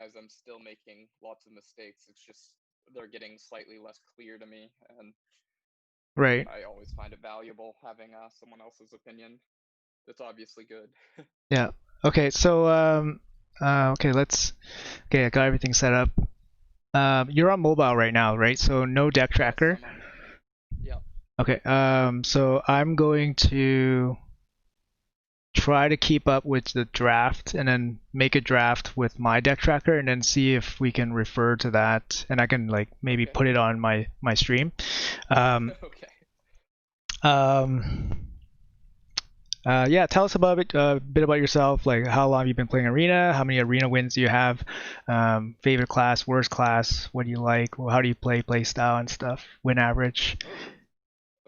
as I'm still making lots of mistakes. It's just they're getting slightly less clear to me, and Right. I always find it valuable having someone else's opinion. That's obviously good. Yeah. Okay. So okay, okay, I got everything set up. You're on mobile right now, right? So no deck Yes, tracker. I'm on. Yeah. Okay. So I'm going to try to keep up with the draft and then make a draft with my deck tracker and then see if we can refer to that and I can like maybe Okay. put it on my stream. Um, Okay. um, yeah, tell us about it, a bit about yourself. Like, how long have you been playing Arena? How many Arena wins do you have? Favorite class, worst class? What do you like? How do you play style and stuff? Win average?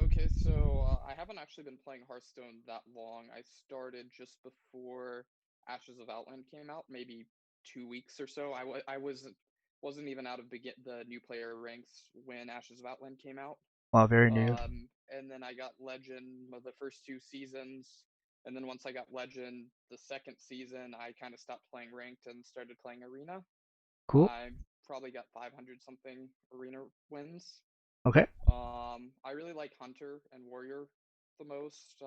Oh, okay. So I haven't actually been playing Hearthstone that long. I started just before Ashes of Outland came out, maybe 2 weeks or so. I wasn't even out of the new player ranks when Ashes of Outland came out. Well, very new. And then I got Legend of the first 2 seasons. And then once I got Legend, the second season, I kind of stopped playing ranked and started playing Arena. Cool. I probably got 500 something Arena wins. Okay. I really like Hunter and Warrior the most.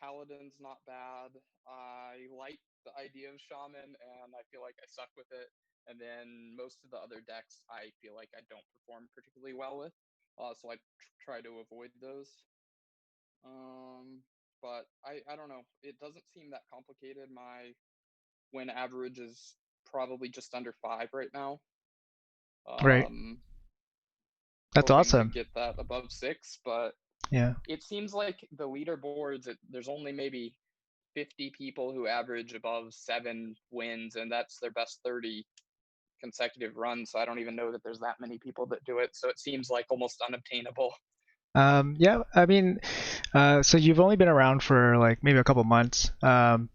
Paladin's not bad. I like the idea of Shaman, and I feel like I suck with it. And then most of the other decks, I feel like I don't perform particularly well with. So I try to avoid those. Um, but I don't know. It doesn't seem that complicated. My win average is probably just under 5 right now. Right. Um, That's Hoping to awesome. get that above 6, but Yeah. it seems like the leaderboards, there's only maybe 50 people who average above 7 wins, and that's their best 30 consecutive runs. So I don't even know that there's that many people that do it. So it seems like almost unobtainable. Yeah, I mean, so you've only been around for like maybe a couple months.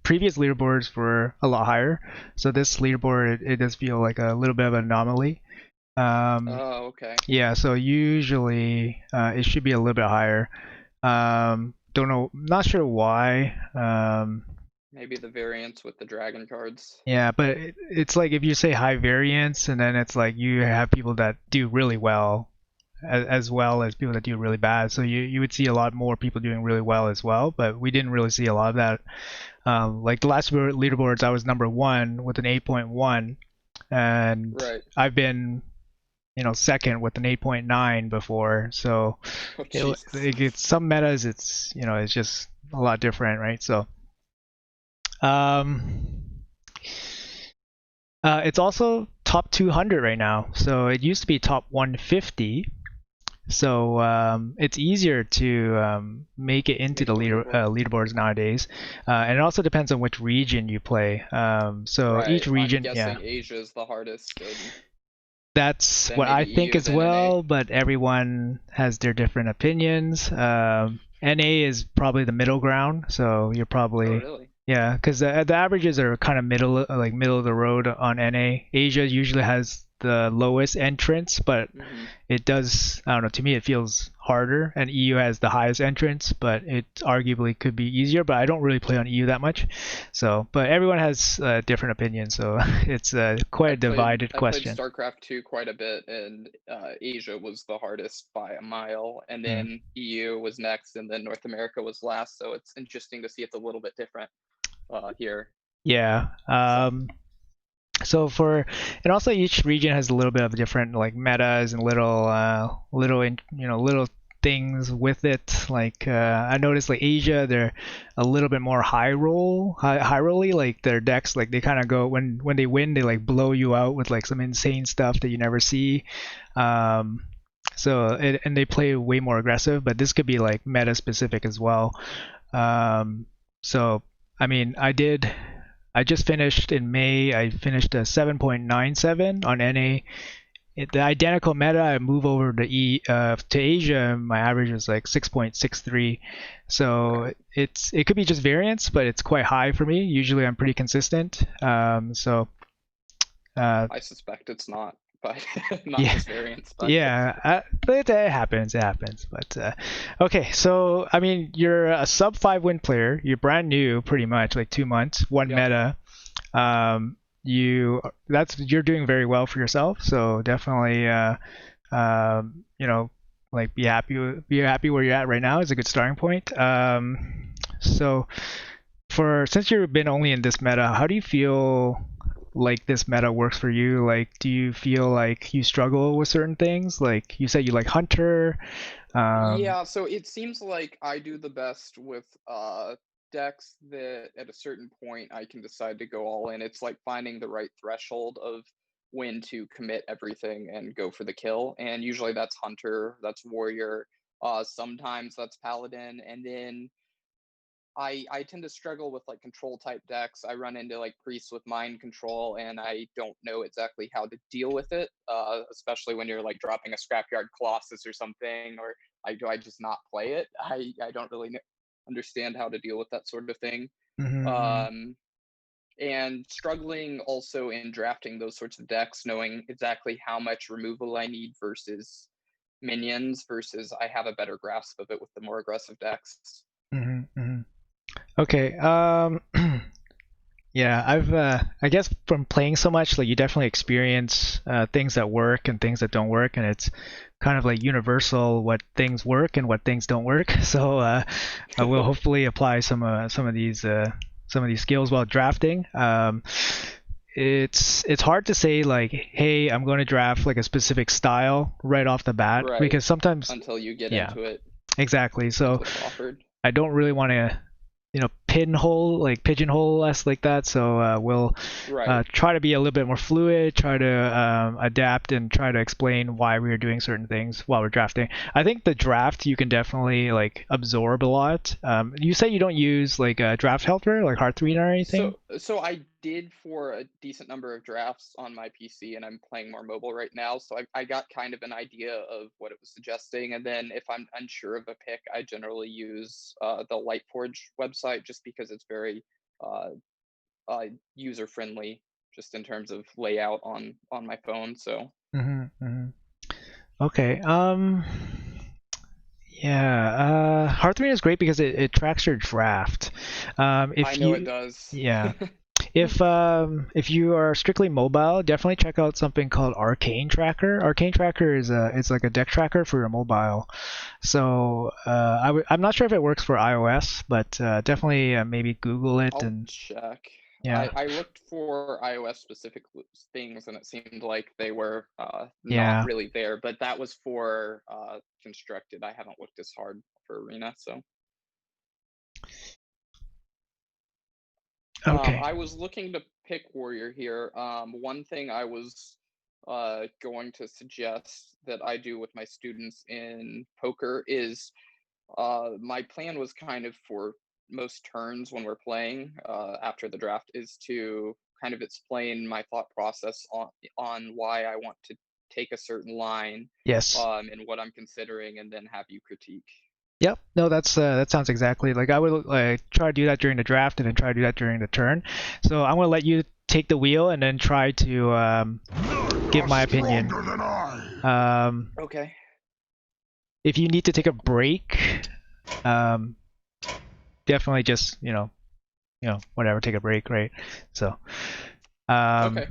Previous leaderboards were a lot higher, so this leaderboard it does feel like a little bit of an anomaly. Um, Oh, okay. yeah, so usually it should be a little bit higher. Don't know, not sure why. Maybe the variants with the dragon cards. Yeah, but it's like if you say high variance, and then it's like you have people that do really well, as well as people that do really bad. So you would see a lot more people doing really well as well, but we didn't really see a lot of that. Like the last leaderboards, I was number one with an 8.1, and Right. I've been second with an 8.9 before. So Oh, it, Jesus. it's some metas, it's just a lot different, right? So um, it's also top 200 right now. So it used to be top 150. So it's easier to make it into Make the the leaderboard. leaderboards nowadays, and it also depends on which region you play. So each Right. I'm region, yeah, guessing Asia is the hardest, and that's then what I maybe think EU, as then NA. well. But everyone has their different opinions. NA is probably the middle ground, so you're Oh, probably really? yeah, because the averages are kind of middle of the road on NA. Asia usually has the lowest entrance, but Mm-hmm. it does, I don't know, to me it feels harder, and EU has the highest entrance, but it arguably could be easier, but I don't really play on EU that much. So, but everyone has different opinions, so it's quite I a played divided I played question. StarCraft 2 quite a bit, and Asia was the hardest by a mile, and Hmm. then EU was next, and then North America was last. So it's interesting to see it's a little bit different here. Yeah. So So and also each region has a little bit of different like metas and little things with it. Like I noticed like Asia, they're a little bit more high rolly. Like their decks, like they kind of go when they win, they like blow you out with like some insane stuff that you never see. Um, and they play way more aggressive, but this could be like meta specific as well. Um, so I mean, I just finished in May. I finished a 7.97 on NA. The identical meta, I move over to Asia. My average is like 6.63. So okay, it could be just variance, but it's quite high for me. Usually I'm pretty consistent. Uh, I suspect it's not, but not yeah, just variance, but yeah, but it happens. It happens. But okay, so I mean, you're a sub 5 win player. You're brand new, pretty much like 2 months, one yep. meta. Um, you're doing very well for yourself. So definitely, you know, like be happy where you're at right now is a good starting point. So for since you've been only in this meta, how do you feel like this meta works for you? Like, do you feel like you struggle with certain things? Like you said, you like Hunter. Yeah, so it seems like I do the best with decks that at a certain point I can decide to go all in. It's like finding the right threshold of when to commit everything and go for the kill. And usually that's Hunter, that's Warrior, sometimes that's Paladin, and then I tend to struggle with like control type decks. I run into like priests with mind control, and I don't know exactly how to deal with it. Especially when you're like dropping a scrapyard colossus or something, or do I just not play it? I don't really understand how to deal with that sort of thing. Mhm, Um, and struggling also in drafting those sorts of decks, knowing exactly how much removal I need versus minions, versus I have a better grasp of it with the more aggressive decks. mhm, mhm. Okay. Yeah, I guess from playing so much, like you definitely experience things that work and things that don't work, and it's kind of like universal what things work and what things don't work. So I will hopefully apply some of these skills while drafting. It's hard to say like, hey, I'm going to draft like a specific style right off the bat Right. because sometimes, Until you get yeah, into it, exactly. So until it's offered. I don't really want to pigeonhole us like that. So we'll Right. try to be a little bit more fluid, try to adapt, and try to explain why we are doing certain things while we're drafting. I think the draft you can definitely like absorb a lot. You say you don't use like a draft helper like Hearthreen or anything. So I did for a decent number of drafts on my PC, and I'm playing more mobile right now. So I got kind of an idea of what it was suggesting, and then if I'm unsure of a pick, I generally use the Lightforge website just because it's very uh, user friendly, just in terms of layout on my phone. So Mm-hmm. Okay. Yeah. Hearthreen is great because it tracks your draft. I If know it you does. Yeah. If you are strictly mobile, definitely check out something called Arcane Tracker. Arcane Tracker is it's like a deck tracker for your mobile. So I'm not sure if it works for iOS, but definitely maybe Google it I'll and check. yeah, I looked for iOS specific things, and it seemed like they were not yeah. really there. But that was for constructed. I haven't looked as hard for Arena. So Okay. I was looking to pick Warrior here. One thing I was going to suggest that I do with my students in poker is my plan was kind of for most turns when we're playing after the draft is to kind of explain my thought process on why I want to take a certain line Yes. and what I'm considering, and then have you critique. Yep. No, that sounds exactly like I would like try to do that during the draft and then try to do that during the turn. So I'm gonna let you take the wheel and then try to give You're my opinion. stronger than I. Okay. If you need to take a break, um, definitely just whatever, take a break, right? So um, Okay.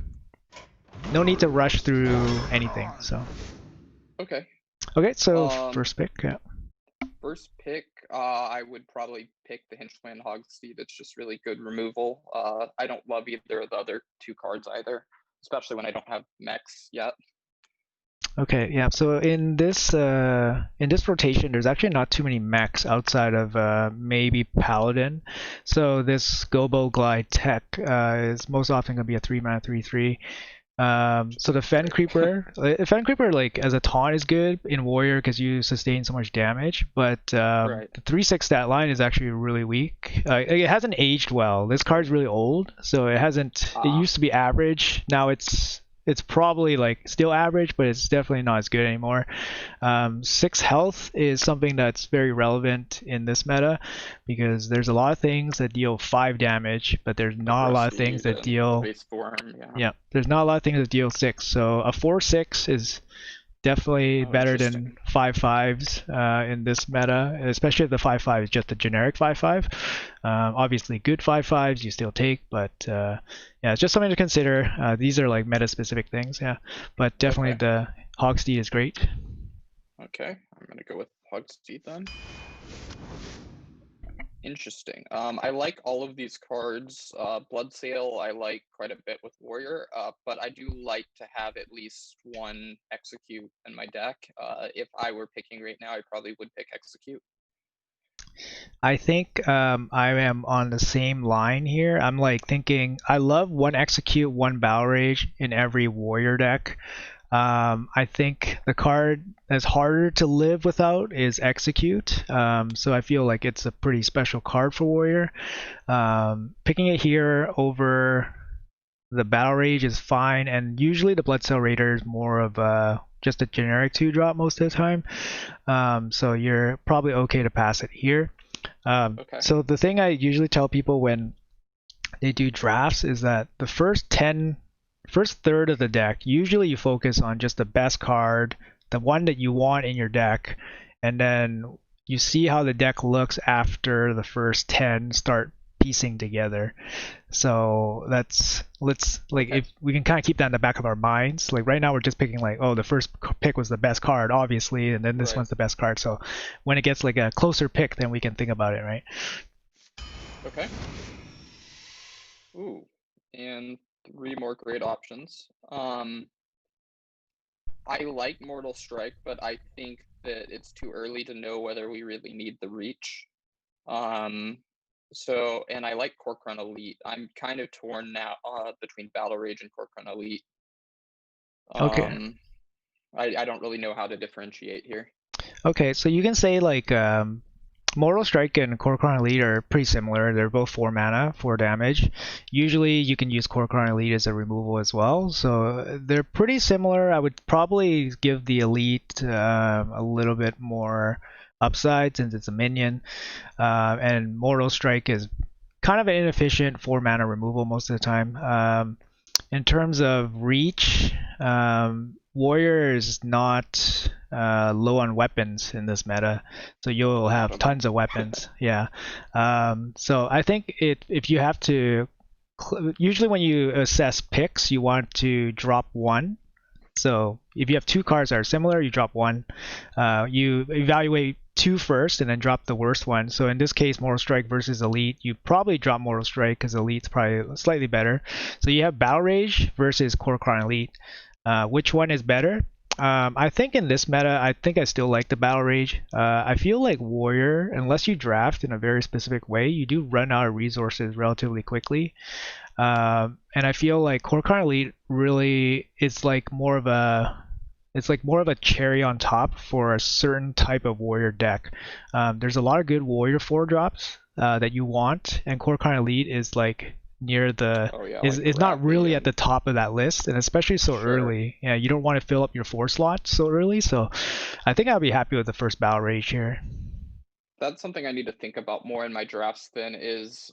no need to rush through Stronger than anything. I. So Okay. okay, so Um, first pick. Yeah. First pick, I would probably pick the Hinchman Hogsseed. It's just really good removal. I don't love either of the other two cards either, especially when I don't have mechs yet. Okay, yeah. So in this rotation, there's actually not too many mechs outside of maybe Paladin. So this Gobo Glide Tech is most often gonna be a 3-mana 3/3. So the Fen Great. Creeper, Fen Creeper like as a taunt is good in Warrior because you sustain so much damage, but Right. the 3/6 stat line is actually really weak. It hasn't aged well. This card's really old, so it hasn't. It Ah, used to be average. Now it's probably like still average, but it's definitely not as good anymore. 6 health is something that's very relevant in this meta because there's a lot of things that deal 5 damage, but there's like not a lot of things Rusty, that the deal base form. Yeah. yeah, there's not a lot of things that deal 6. So a 4/6 is Definitely Oh, better interesting. than 5/5s in this meta, especially if the 5/5 is just a generic 5/5. Obviously, good 5/5s you still take, but yeah, it's just something to consider. These are like meta-specific things, yeah. But definitely Okay. the Hogsteed is great. Okay. I'm gonna go with Hug's Teeth then. Interesting. I like all of these cards. Bloodsail, I like quite a bit with Warrior, but I do like to have at least one Execute in my deck. If I were picking right now, I probably would pick Execute. I think I am on the same line here. I'm like thinking I love one Execute, one Battle Rage in every Warrior deck. I think the card that's harder to live without is Execute. So I feel like it's a pretty special card for Warrior. Picking it here over the Battle Rage is fine, and usually the Bloodsail Raider is more of just a generic 2-drop most of the time. So you're probably okay to pass it here. Okay. So the thing I usually tell people when they do drafts is that the first third of the deck, usually you focus on just the best card, the one that you want in your deck, and then you see how the deck looks after the first 10 start piecing together. So let's like Okay. if we can kind of keep that in the back of our minds. Like right now we're just picking like, oh, the first pick was the best card, obviously, and then this Right. one's the best card. So when it gets like a closer pick, then we can think about it, right? Okay. Ooh, and 3 more great options. I like Mortal Strike, but I think that it's too early to know whether we really need the reach. Um, and I like Corcoran Elite. I'm kind of torn now between Battle Rage and Corcoran Elite. Okay. Um, I don't really know how to differentiate here. Okay, so you can say like Mortal Strike and Corcoran Elite are pretty similar. They're both 4 mana, 4 damage. Usually you can use Corcoran Elite as a removal as well. So they're pretty similar. I would probably give the Elite a little bit more upside since it's a minion. And Mortal Strike is kind of an inefficient 4 mana removal most of the time. In terms of reach, Warrior is not low on weapons in this meta, so you'll Not have at all. tons of weapons. Yeah. So I think if you have to, usually when you assess picks, you want to drop one. So if you have 2 cards that are similar, you drop one. You evaluate 2 first and then drop the worst one. So in this case, Mortal Strike versus Elite, you probably drop Mortal Strike because Elite's probably slightly better. So you have Battle Rage versus Corcoran Elite. Which one is better? I think in this meta, I think I still like the Battle Rage. I feel like Warrior, unless you draft in a very specific way, you do run out of resources relatively quickly. And I feel like Corcoran Elite really is like more of a cherry on top for a certain type of warrior deck. There's a lot of good warrior 4-drops that you want, and Corcoran Elite is like near the Oh yeah, is like is not really Arathi at the and top of that list, and especially so sure. early. Yeah, you don't want to fill up your 4 slots so early. So I think I'll be happy with the first Battle Rage here. That's something I need to think about more in my drafts then is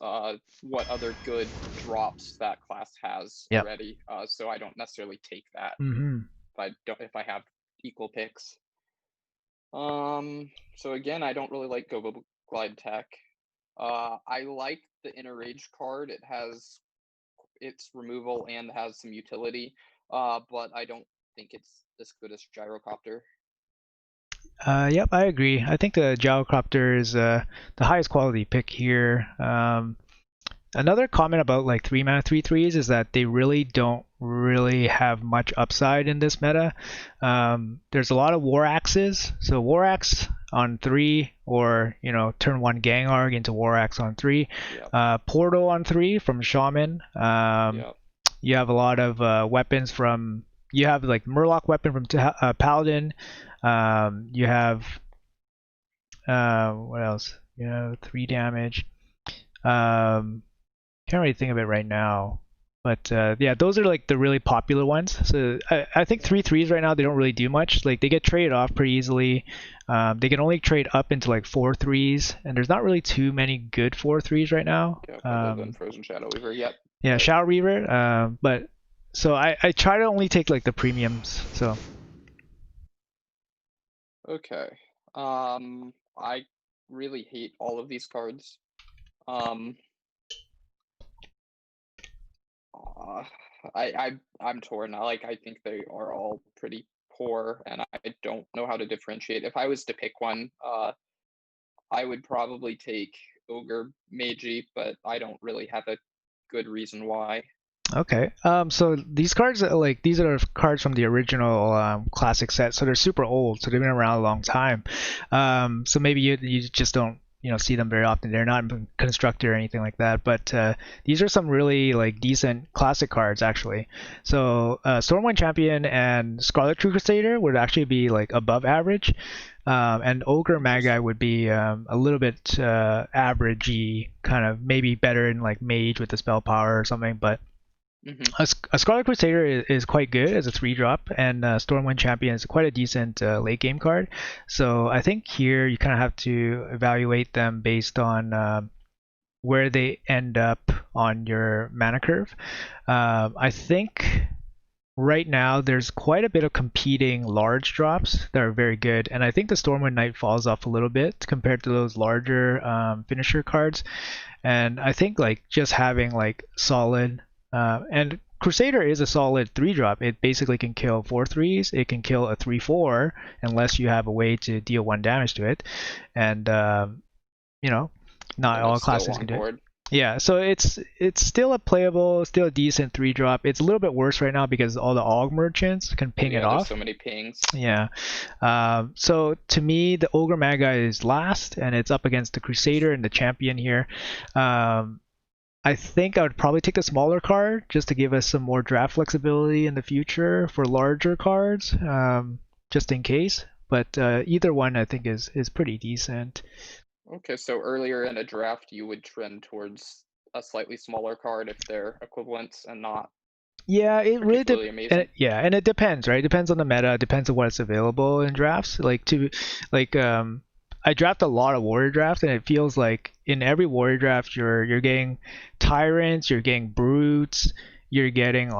what other good drops that class has Yep. already. So I don't necessarily take that Mm-hmm. if I have equal picks. So again, I don't really like Go Glide Tech. I like the Inner Rage card. It has its removal and has some utility. But I don't think it's as good as Gyrocopter. Yep, I agree. I think the Gyrocopter is the highest quality pick here. Another comment about like 3 mana 3/3s is that they really don't really have much upside in this meta. There's a lot of War Axes, so War Axe on 3, or turn 1 Gang Arg into War Axe on 3. Yep. Portal on 3 from Shaman. Yep. You have a lot of weapons from. You have like Murloc weapon from Paladin. You have what else? You have 3 damage. Can't really think of it right now, but yeah, those are like the really popular ones. So I think 3/3s right now, they don't really do much. Like they get traded off pretty easily. They can only trade up into like 4/3s, and there's not really too many good 4/3s right now. Yep. Other than Frozen Shadow Weaver. Yep. Yeah, Right. Shadow Reaver. But so I try to only take like the premiums. So Okay. I really hate all of these cards. Um, uh, I'm torn. I think they are all pretty poor, and I don't know how to differentiate. If I was to pick one, I would probably take Ogre Meiji, but I don't really have a good reason why. Okay. So these cards, these are cards from the original classic set, so they're super old, so they've been around a long time. So maybe you just don't see them very often. They're not constructed or anything like that. But these are some really decent classic cards actually. So Stormwind Champion and Scarlet Crusader would actually be above average. And Ogre Magi would be a little bit averagey, kind of maybe better in Mage with the spell power or something, but a Scarlet Crusader is quite good as a 3-drop, and Stormwind Champion is quite a decent late game card. So I think here you kind of have to evaluate them based on where they end up on your mana curve. I think right now there's quite a bit of competing large drops that are very good, and I think the Stormwind Knight falls off a little bit compared to those larger finisher cards. And I think just having solid and Crusader is a solid 3-drop. It basically can kill 4/3s. It can kill a 3/4 unless you have a way to deal 1 damage to it. And not all classes can do it. Yeah, so it's still a playable, still a decent 3-drop. It's a little bit worse right now because all the AUG merchants can ping it off. So many pings. Yeah. So to me, the Ogre Magi is last, and it's up against the Crusader and the Champion here. I think I would probably take the smaller card just to give us some more draft flexibility in the future for larger cards, just in case. But either one I think is pretty decent. Okay, so earlier in a draft, you would trend towards a slightly smaller card if they're equivalents and not. Yeah, it really depends. And it depends, right? It depends on the meta. It depends on what's available in drafts. I draft a lot of warrior drafts, and it feels like in every warrior draft you're getting tyrants, you're getting brutes, you're getting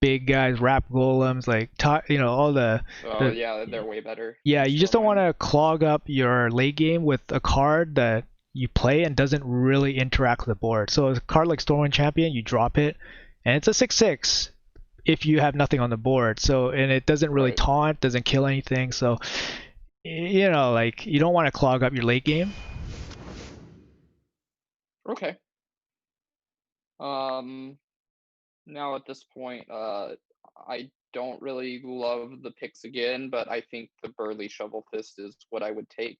big guys, rap golems, all the. Yeah, they're way better. Yeah, you just don't want to clog up your late game with a card that you play and doesn't really interact with the board. So a card like Stormwind Champion, you drop it, and it's a 6/6 if you have nothing on the board. So and it doesn't really taunt, doesn't kill anything. So you don't want to clog up your late game. Okay. Now at this point, I don't really love the picks again, but I think the Burly Shovel Fist is what I would take.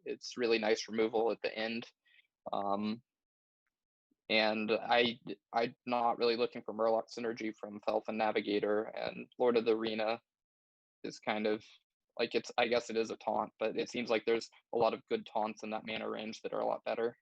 It's really nice removal at the end. And I'm not really looking for Murloc synergy from Felfin Navigator, and Lord of the Arena is kind of I guess it is a taunt, but it seems like there's a lot of good taunts in that mana range that are a lot better.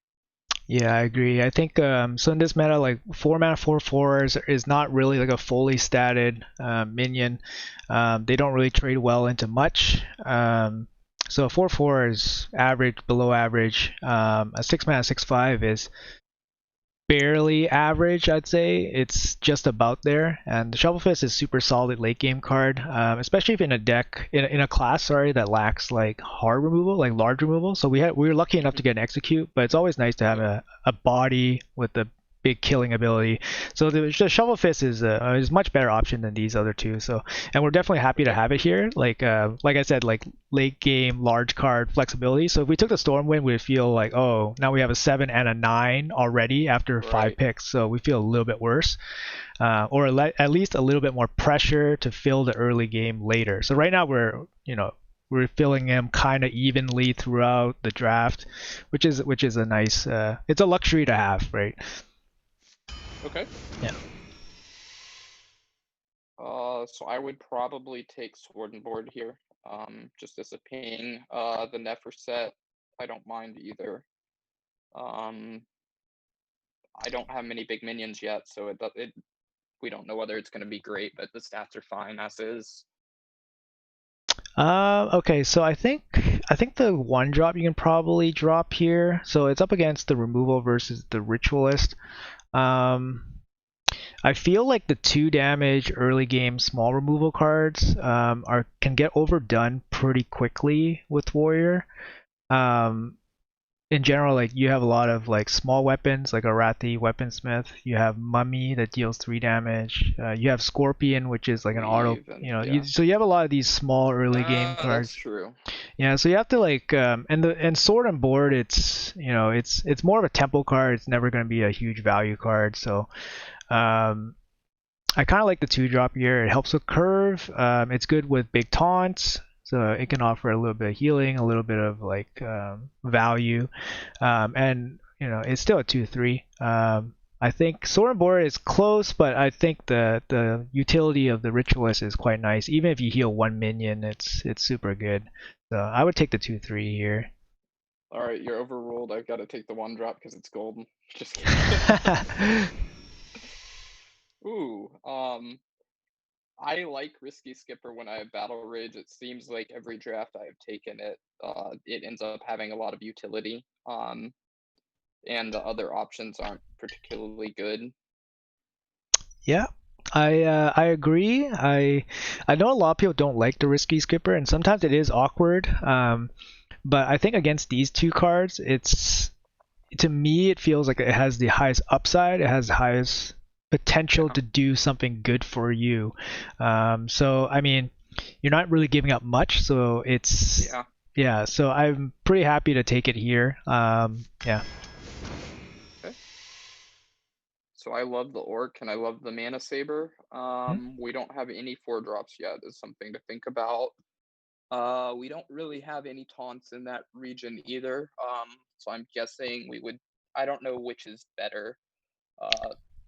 Yeah, I agree. I think so in this meta, 4 mana 4/4 is not really a fully statted minion. They don't really trade well into much. So 4/4 is average, below average. A 6 mana 6/5 is barely average, I'd say. It's just about there. And the Shovel Fist is super solid late game card, especially if in a deck, in a class, that lacks hard removal, large removal. So we were lucky enough to get an execute, but it's always nice to have a body with a big killing ability. So the Shovel Fist is a much better option than these other two. So, and we're definitely happy to have it here. Like I said, late game large card flexibility. So if we took the Stormwind, we'd feel oh, now we have a 7 and a 9 already after 5 picks. So we feel a little bit worse, or at least a little bit more pressure to fill the early game later. So right now we're filling them kind of evenly throughout the draft, which is a nice. It's a luxury to have, right? Okay. Yeah. So I would probably take Sword and Board here, just as a ping. The Nefer set, I don't mind either. I don't have many big minions yet, so we don't know whether it's going to be great, but the stats are fine as is. Okay, so I think the 1-drop you can probably drop here. So it's up against the removal versus the ritualist. I feel like the 2 damage early game small removal cards can get overdone pretty quickly with Warrior. In general, like you have a lot of like small weapons, like Arathi, Weaponsmith. You have Mummy that deals 3 damage. You have Scorpion, which is like an auto. So you have a lot of these small early game cards. That's true. Yeah, so you have to like and Sword and Board. It's more of a tempo card. It's never going to be a huge value card. So I kind of like the 2-drop here. It helps with curve. It's good with big taunts. So it can offer a little bit of healing, a little bit of like value, and it's still a 2/3. I think Sword and Board is close, but I think the utility of the Ritualist is quite nice. Even if you heal 1 minion, it's super good. So I would take the 2/3 here. All right, you're overruled. I've got to take the 1-drop because it's gold. Just kidding. Ooh, I like Risky Skipper when I have Battle Rage. It seems like every draft I have taken it, it ends up having a lot of utility. And the other options aren't particularly good. Yeah, I agree. I know a lot of people don't like the Risky Skipper, and sometimes it is awkward. But I think against these 2 cards, to me it feels like it has the highest upside. It has the highest potential to do something good for you. So I mean, you're not really giving up much, so it's yeah. So I'm pretty happy to take it here. Yeah. Okay. So I love the Orc and I love the Mana Saber. We don't have any 4-drops yet. Is something to think about. We don't really have any taunts in that region either. So I'm guessing we would. I don't know which is better.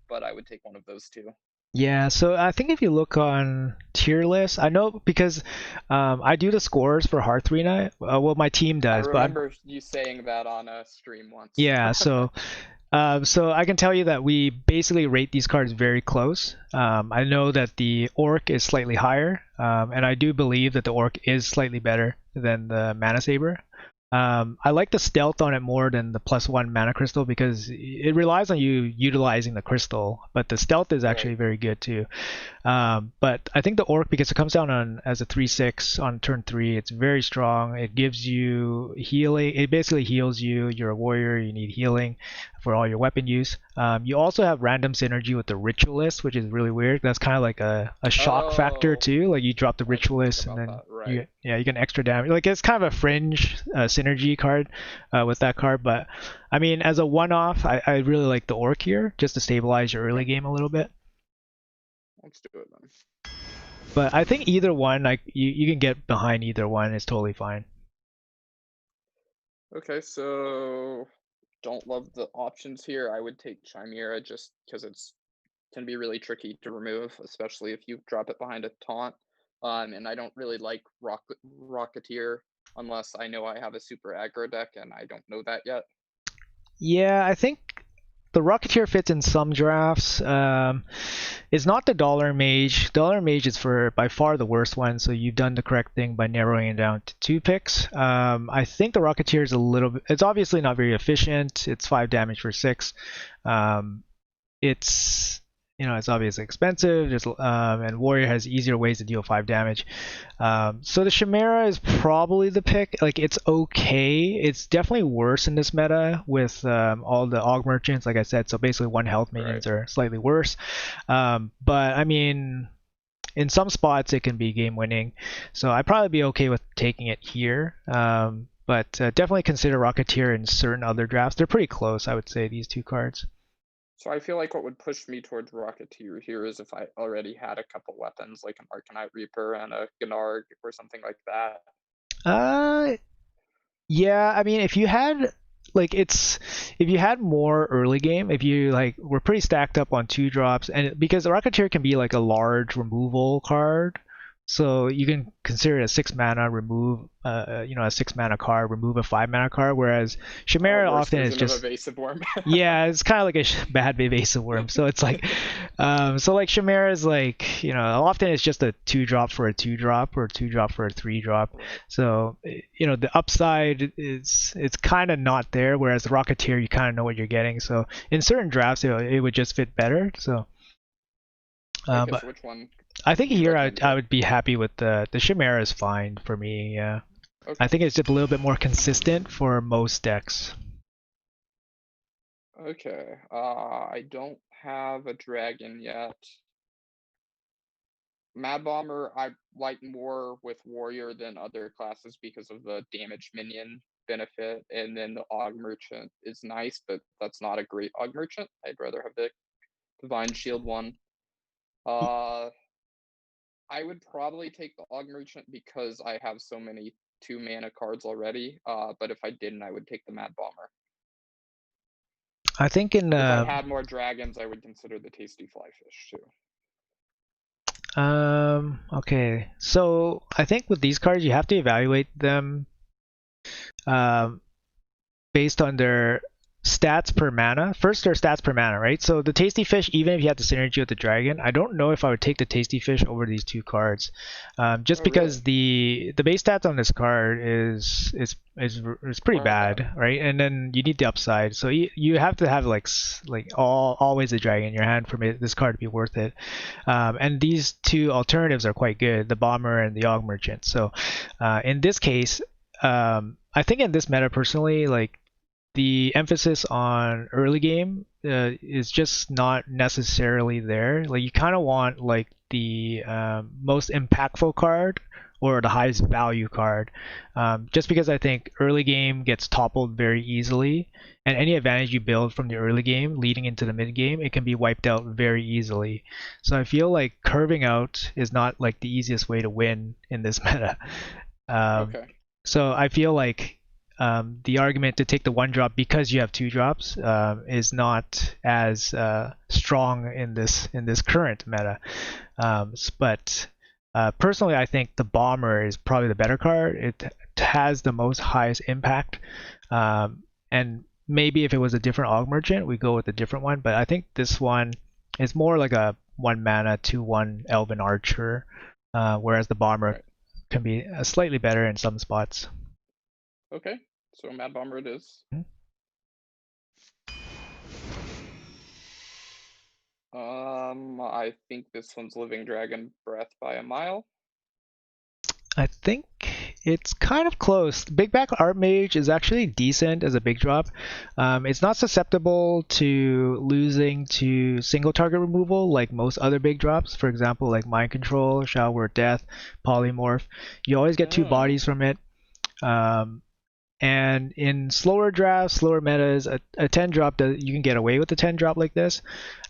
But I would take one of those 2. Yeah, so I think if you look on tier list, I know because I do the scores for Hearth Arena. Well, my team does. I remember you saying that on a stream once. Yeah, so I can tell you that we basically rate these cards very close. I know that the Orc is slightly higher, and I do believe that the Orc is slightly better than the Mana Saber. I like the stealth on it more than the +1 mana crystal because it relies on you utilizing the crystal, but the stealth is actually very good too. But I think the Orc, because it comes down on as a 3/6 on turn 3, it's very strong. It gives you healing. It basically heals you. You're a warrior. You need healing for all your weapon use. You also have random synergy with the Ritualist, which is really weird. That's kind of like a shock factor too. Like you drop the Ritualist and then you get extra damage. Like it's kind of a fringe synergy card with that card. But I mean, as a one-off, I really like the Orc here just to stabilize your early game a little bit. Let's do it then. But I think either one, like you can get behind either one. It's totally fine. Okay, so don't love the options here. I would take Chimera just because it's can be really tricky to remove, especially if you drop it behind a taunt. And I don't really like Rocketeer unless I know I have a super aggro deck, and I don't know that yet. Yeah, I think the Rocketeer fits in some drafts. It's not the Dollar Mage. Dollar Mage is by far the worst one, so you've done the correct thing by narrowing it down to 2 picks. I think the Rocketeer is a little bit. It's obviously not very efficient. It's 5 damage for 6. It's obviously expensive. And Warrior has easier ways to deal 5 damage. So the Chimera is probably the pick. Like it's okay. It's definitely worse in this meta with all the Aug Merchants, like I said. So basically 1 health minions are slightly worse. But I mean, in some spots it can be game winning. So I'd probably be okay with taking it here. But definitely consider Rocketeer in certain other drafts. They're pretty close, I would say, these 2 cards. So I feel like what would push me towards Rocketeer here is if I already had a couple weapons, like an Arcanite Reaper and a Gnarg or something like that. Yeah, I mean, if you had more early game, if you were pretty stacked up on 2-drops, and because the Rocketeer can be like a large removal card, so you can consider it a 6 mana remove, a 6 mana card, remove a 5 mana card, whereas Chimera often is just evasive worm. Yeah, it's kind of like a bad evasive worm. So it's like, Chimera is often it's just a 2-drop for a 2-drop or a 2-drop for a 3-drop. So the upside it's kind of not there, whereas the Rocketeer you kind of know what you're getting. So in certain drafts it would just fit better. So Okay, But so which one I think do you here recommend? I would be happy with the Chimera is fine for me. Yeah, Okay. I think it's just a little bit more consistent for most decks. Okay. I don't have a dragon yet. Mad Bomber I like more with Warrior than other classes because of the damage minion benefit, and then the Og Merchant is nice, but that's not a great Og Merchant. I'd rather have the Divine Shield one. Uh, I would probably take the Og Merchant because I have so many 2-mana cards already. But if I didn't, I would take the Mad Bomber. I think in If I had more dragons, I would consider the Tasty Flyfish too. okay, so I think with these cards you have to evaluate them um, based on their stats per mana. First, their stats per mana, right? So the Tasty Fish, even if you have the synergy with the Dragon, I don't know if I would take the Tasty Fish over these two cards, just Oh, because really? the base stats on this card is pretty bad, right? And then you need the upside, so you have to have like always a Dragon in your hand for this card to be worth it. And these two alternatives are quite good, the Bomber and the Og Merchant. So in this case, I think in this meta personally, like the emphasis on early game is just not necessarily there. Like you kind of want like the most impactful card or the highest value card, just because I think early game gets toppled very easily, and any advantage you build from the early game leading into the mid game, it can be wiped out very easily. So I feel like curving out is not like the easiest way to win in this meta. Okay. So I feel like the argument to take the one drop because you have two drops is not as strong in this current meta. But personally, I think the Bomber is probably the better card. It has the most highest impact, and maybe if it was a different Og Merchant, we go with a different one. But I think this one is more like a 1-mana 2/1 Elven Archer, whereas the Bomber Right. can be slightly better in some spots. Okay. So Mad Bomber it is. I think this one's Living Dragon Breath by a mile. I think it's kind of close. Big Back Archmage is actually decent as a big drop. It's not susceptible to losing to single target removal like most other big drops. For example, like Mind Control, Shower Death, Polymorph. You always get two bodies from it. And in slower drafts, slower metas, a 10 drop, you can get away with a 10 drop like this.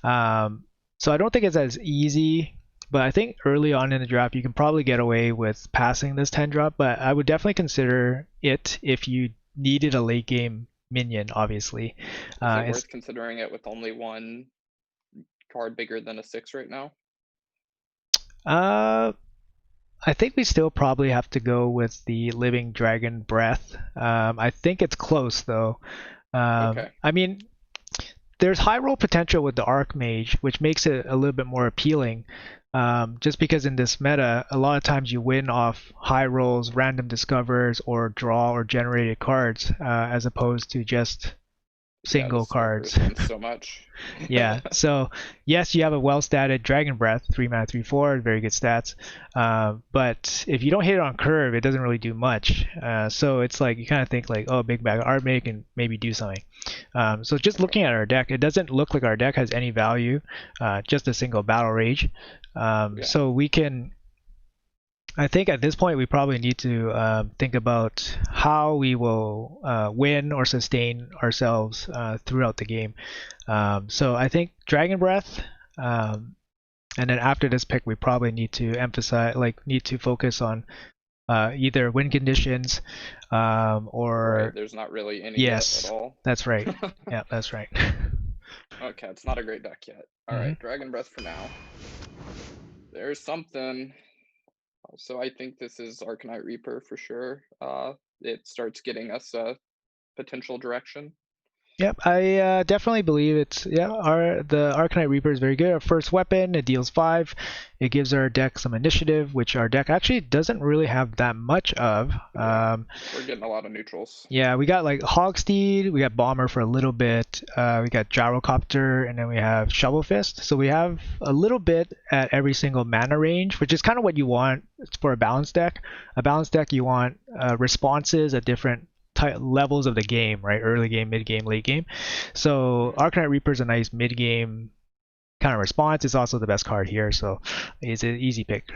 So I don't think it's as easy, but I think early on in the draft you can probably get away with passing this 10 drop, but I would definitely consider it if you needed a late game minion, obviously. Is it worth considering it with only one card bigger than a 6 right now? I think we still probably have to go with the Living Dragon Breath. I think it's close though. Okay. I mean, there's high roll potential with the Archmage, which makes it a little bit more appealing. Just because in this meta, a lot of times you win off high rolls, random discovers, or draw or generated cards, as opposed to just single cards. So much. Yeah. So yes, you have a well-statted Dragon Breath, 3-mana, 3/4, very good stats. But if you don't hit it on curve, it doesn't really do much. So it's like you kind of think like, oh, Big Bag Archmage can maybe do something. So just looking at our deck, it doesn't look like our deck has any value. Just a single Battle Rage. So we can. I think at this point we probably need to think about how we will win or sustain ourselves throughout the game. So I think Dragon Breath, and then after this pick we probably need to focus on either win conditions or right, there's not really any yes, at all. That's right. Yeah, that's right. Okay, it's not a great deck yet. All right, Dragon Breath for now. There's something. So I think this is Arcanite Reaper for sure. It starts getting us a potential direction. Yep, I definitely believe it's the Arcanite Reaper is very good. Our first weapon, it deals 5. It gives our deck some initiative, which our deck actually doesn't really have that much of. Yeah. We're getting a lot of neutrals. Yeah, we got like Hogsteed, we got Bomber for a little bit, we got Gyrocopter, and then we have Shovel Fist. So we have a little bit at every single mana range, which is kind of what you want for a balanced deck. A balanced deck, you want responses at different levels of the game, right? Early game, mid game, late game. So Arcanite Reaper is a nice mid game kind of response. It's also the best card here, so it's an easy pick.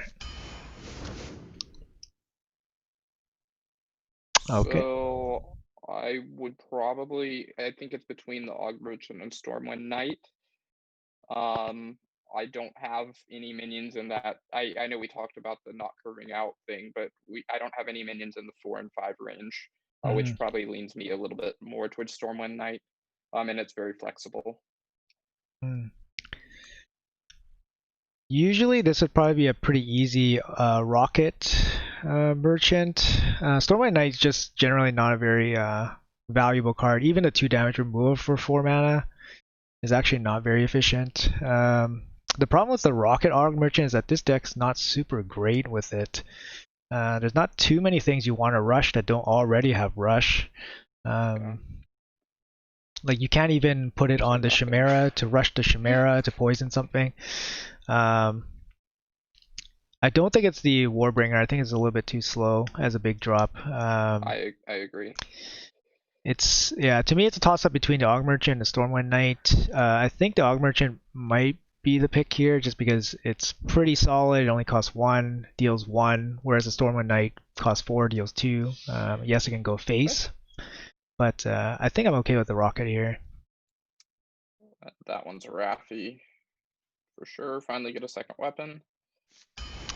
Okay. So I would probably, I think it's between the Og Merchant and Stormwind Knight. I don't have any minions in that. I know we talked about the not curving out thing, but I don't have any minions in the 4 and 5 range, which probably leans me a little bit more towards Stormwind Knight. And it's very flexible. Usually this would probably be a pretty easy rocket merchant. Stormwind Knight's just generally not a very valuable card. Even the 2 damage removal for 4 mana is actually not very efficient. The problem with the rocket Aug Merchant is that this deck's not super great with it. There's not too many things you want to rush that don't already have rush. Like you can't even put it on the Chimera to rush the Chimera to poison something. I don't think it's the Warbringer. I think it's a little bit too slow as a big drop. I agree. It's to me it's a toss up between the Aug Merchant and the Stormwind Knight. I think the Aug Merchant might be the pick here just because it's pretty solid. It only costs 1, deals 1, whereas the Stormwind Knight costs 4, deals 2. Yes, it can go face, but I think I'm okay with the rocket here. That one's Raffi for sure. Finally get a second weapon.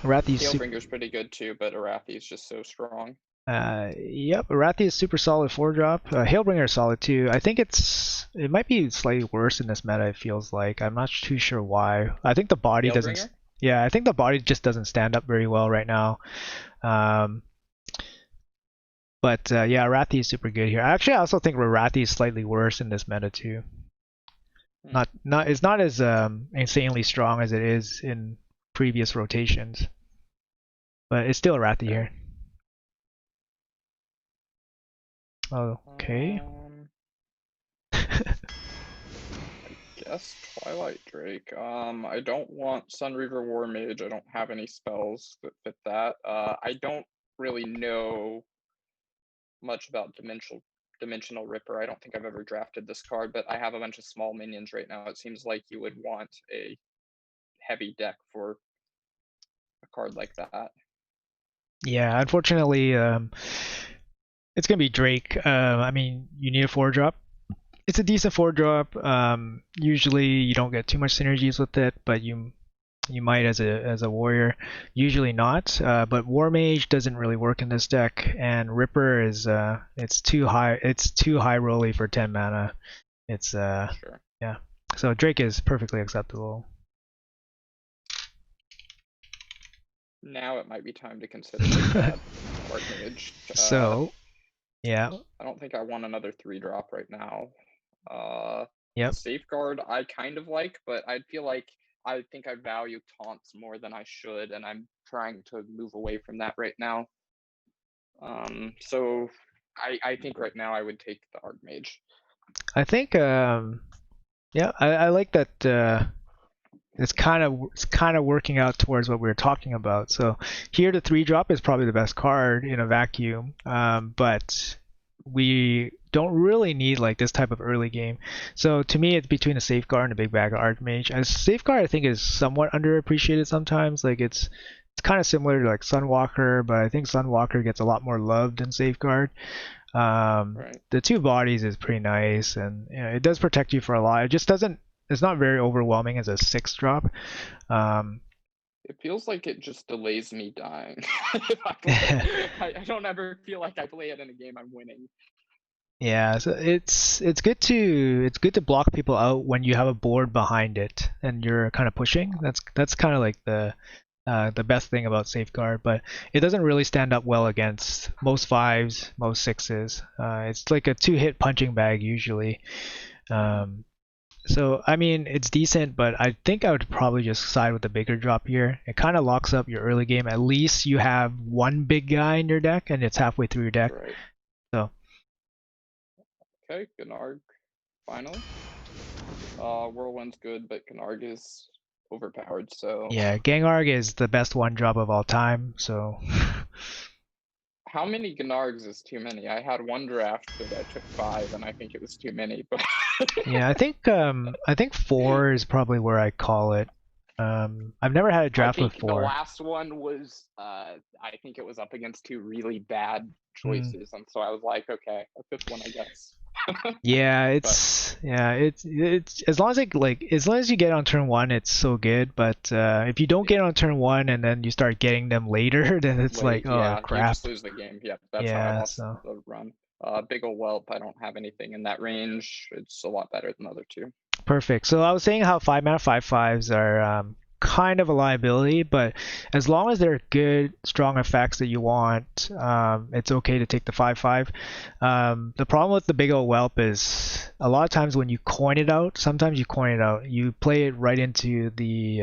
Arathi's Hailbringer's pretty good too, but Arathi is just so strong. Yep, Arathi is super solid 4-drop. Hailbringer is solid too. I think it might be slightly worse in this meta, it feels like. I'm not too sure why. I think the body doesn't. Yeah, I think the body just doesn't stand up very well right now. But yeah, Arathi is super good here. Actually, I also think Arathi is slightly worse in this meta too. It's not as insanely strong as it is in previous rotations, but it's still Arathi here. Okay. I guess Twilight Drake. I don't want Sunreaver War Mage. I don't have any spells that fit that. I don't really know much about Dimensional Ripper. I don't think I've ever drafted this card, but I have a bunch of small minions right now. It seems like you would want a heavy deck for a card like that. Yeah, unfortunately, it's gonna be Drake. I mean, you need a 4-drop. It's a decent 4-drop. Usually, you don't get too much synergies with it, but you might as a warrior. Usually not. But War Mage doesn't really work in this deck, and Ripper is it's too high. It's too high rolly for 10 mana. It's Sure. Yeah. So Drake is perfectly acceptable. Now it might be time to consider that Archmage. So, yeah. I don't think I want another 3-drop right now. Yep. Safeguard I kind of like, but I feel like I think I value taunts more than I should, and I'm trying to move away from that right now. So I think right now I would take the Archmage. I think yeah, I like that. It's kind of working out towards what we were talking about. So here the 3-drop is probably the best card in a vacuum, but we don't really need like this type of early game. So to me, it's between a Safeguard and a big bag of Archmage. As Safeguard, I think is somewhat underappreciated sometimes. Like it's kind of similar to like Sunwalker, but I think Sunwalker gets a lot more love than Safeguard. Right. The 2 bodies is pretty nice, and you know, it does protect you for a lot. It just doesn't. It's not very overwhelming as a 6-drop. It feels like it just delays me dying. I don't ever feel like I play it in a game I'm winning. Yeah, so it's good to block people out when you have a board behind it and you're kind of pushing. That's kind of like the the best thing about Safeguard, but it doesn't really stand up well against most 5s, most 6s. It's like a 2-hit punching bag usually. So I mean, it's decent, but I think I would probably just side with the bigger drop here. It kind of locks up your early game. At least you have one big guy in your deck, and it's halfway through your deck. Right. So. Okay, Gnarg, final. Whirlwind's good, but Gnarg is overpowered, so... Yeah, Gengarg is the best one drop of all time, so... How many Gnargs is too many? I had one draft, but I took 5, and I think it was too many, but... Yeah, I think 4 is probably where I call it. I've never had a draft with 4. The last one was, I think it was up against 2 really bad choices, and so I was like, okay, a 5th one, I guess. Yeah, it's as long as you get on turn 1, it's so good. But if you don't get on turn 1 and then you start getting them later, then it's like, oh yeah, crap. You just lose the game. Yeah, that's how I lost the run. Big ol' Whelp, I don't have anything in that range. It's a lot better than the other 2. Perfect. So I was saying how 5-mana 5/5s are kind of a liability, but as long as they're good, strong effects that you want, it's okay to take the 5/5. The problem with the big ol' Whelp is a lot of times when you coin it out, you play it right into the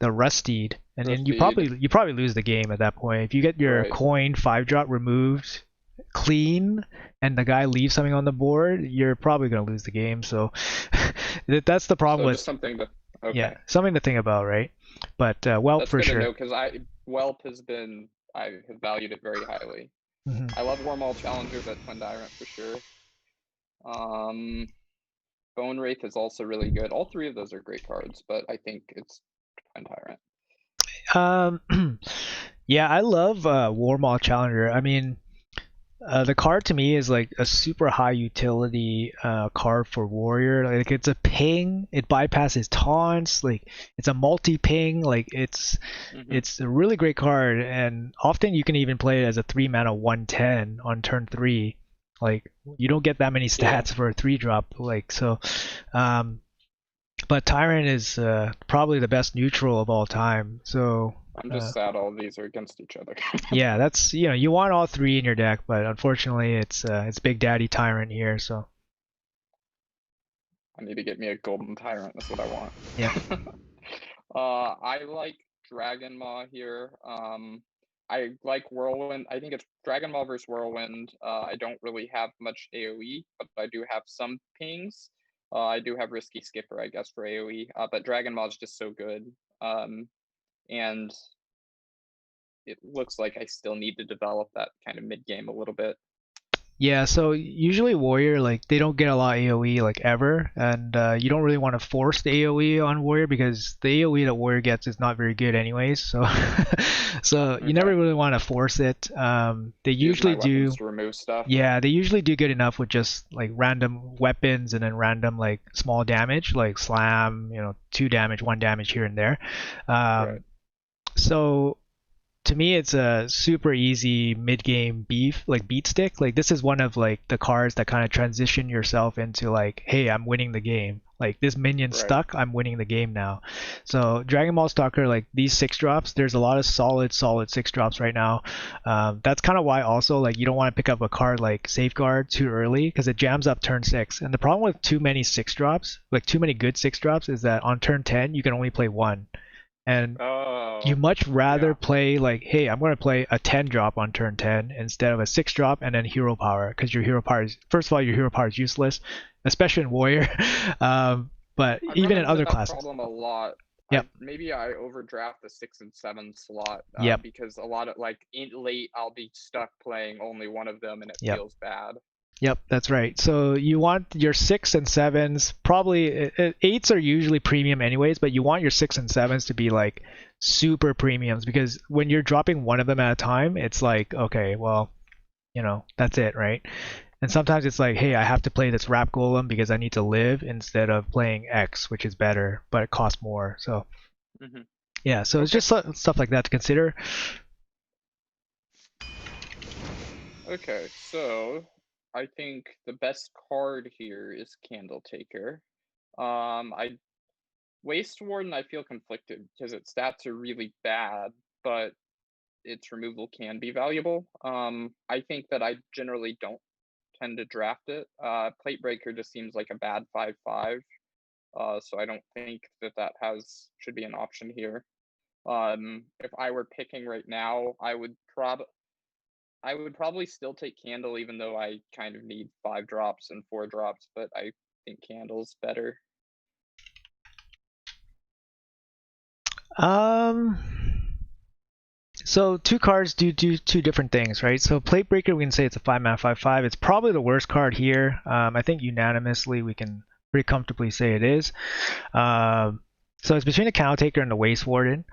Rusteed, and then you probably lose the game at that point. If you get your coin 5-drop removed clean and the guy leaves something on the board, you're probably going to lose the game. So that's the problem with something to something to think about, right? But Whelp that's for good sure. To know, because Whelp has been, I have valued it very highly. I love Wormhole Challenger, but Twin Tyrant for sure. Bone Wraith is also really good. All 3 of those are great cards, but I think it's Twin Tyrant. Yeah, I love Wormhole Challenger. I mean, the card to me is like a super high utility card for warrior. Like it's a ping, it bypasses taunts, like it's a multi-ping, like it's a really great card, and often you can even play it as a 3-mana 1/10 on turn 3. Like you don't get that many stats for a 3-drop, like so. But Tyrant is probably the best neutral of all time. So I'm just sad all of these are against each other. Yeah, that's you want all 3 in your deck, but unfortunately it's Big Daddy Tyrant here, so. I need to get me a Golden Tyrant. That's what I want. Yeah. I like Dragon Maw here. I like Whirlwind. I think it's Dragon Maw versus Whirlwind. I don't really have much AoE, but I do have some pings. I do have Risky Skipper, I guess, for AoE. But Dragon Maw is just so good. And it looks like I still need to develop that kind of mid-game a little bit. Yeah, so usually Warrior, like, they don't get a lot of AoE, like, ever, and you don't really want to force the AoE on Warrior because the AoE that Warrior gets is not very good anyways, so so you never really want to force it. They usually do to remove stuff. Yeah, they usually do good enough with just like random weapons and then random like small damage, like slam, 2 damage, 1 damage here and there. So to me, it's a super easy mid-game beat stick. Like this is one of like the cards that kind of transition yourself into like, hey, I'm winning the game. Like this minion stuck, I'm winning the game now. So Dragon Ball Stalker, like these 6-drops, there's a lot of solid 6-drops right now. That's kind of why also like you don't want to pick up a card like Safeguard too early because it jams up turn 6. And the problem with too many 6-drops, like too many good 6-drops, is that on turn 10 you can only play 1. And you much rather play like, hey, I'm going to play a 10-drop on turn 10 instead of a 6-drop and then hero power, because your hero power is, first of all, your hero power is useless, especially in Warrior. But even in other classes. Problem a lot. Maybe I overdraft the 6 and 7 slot because a lot of like late I'll be stuck playing only one of them and it feels bad. Yep, that's right. So you want your 6 and 7s, probably 8s are usually premium anyways, but you want your 6 and 7s to be like super premiums, because when you're dropping one of them at a time, it's like, okay, well, that's it, right? And sometimes it's like, hey, I have to play this Rap Golem because I need to live instead of playing X, which is better, but it costs more. So yeah, so it's just stuff like that to consider. Okay, so I think the best card here is Candle Taker. Waste Warden, I feel conflicted because its stats are really bad, but its removal can be valuable. I think that I generally don't tend to draft it. Plate Breaker just seems like a bad 5/5, so I don't think that should be an option here. If I were picking right now, I would probably still take Candle, even though I kind of need 5 drops and 4 drops, but I think Candle's better. So two cards do two different things, right? So Plate Breaker, we can say it's a 5-mana 5/5. It's probably the worst card here. I think unanimously we can pretty comfortably say it is. So it's between the Counter Taker and the Waste Warden.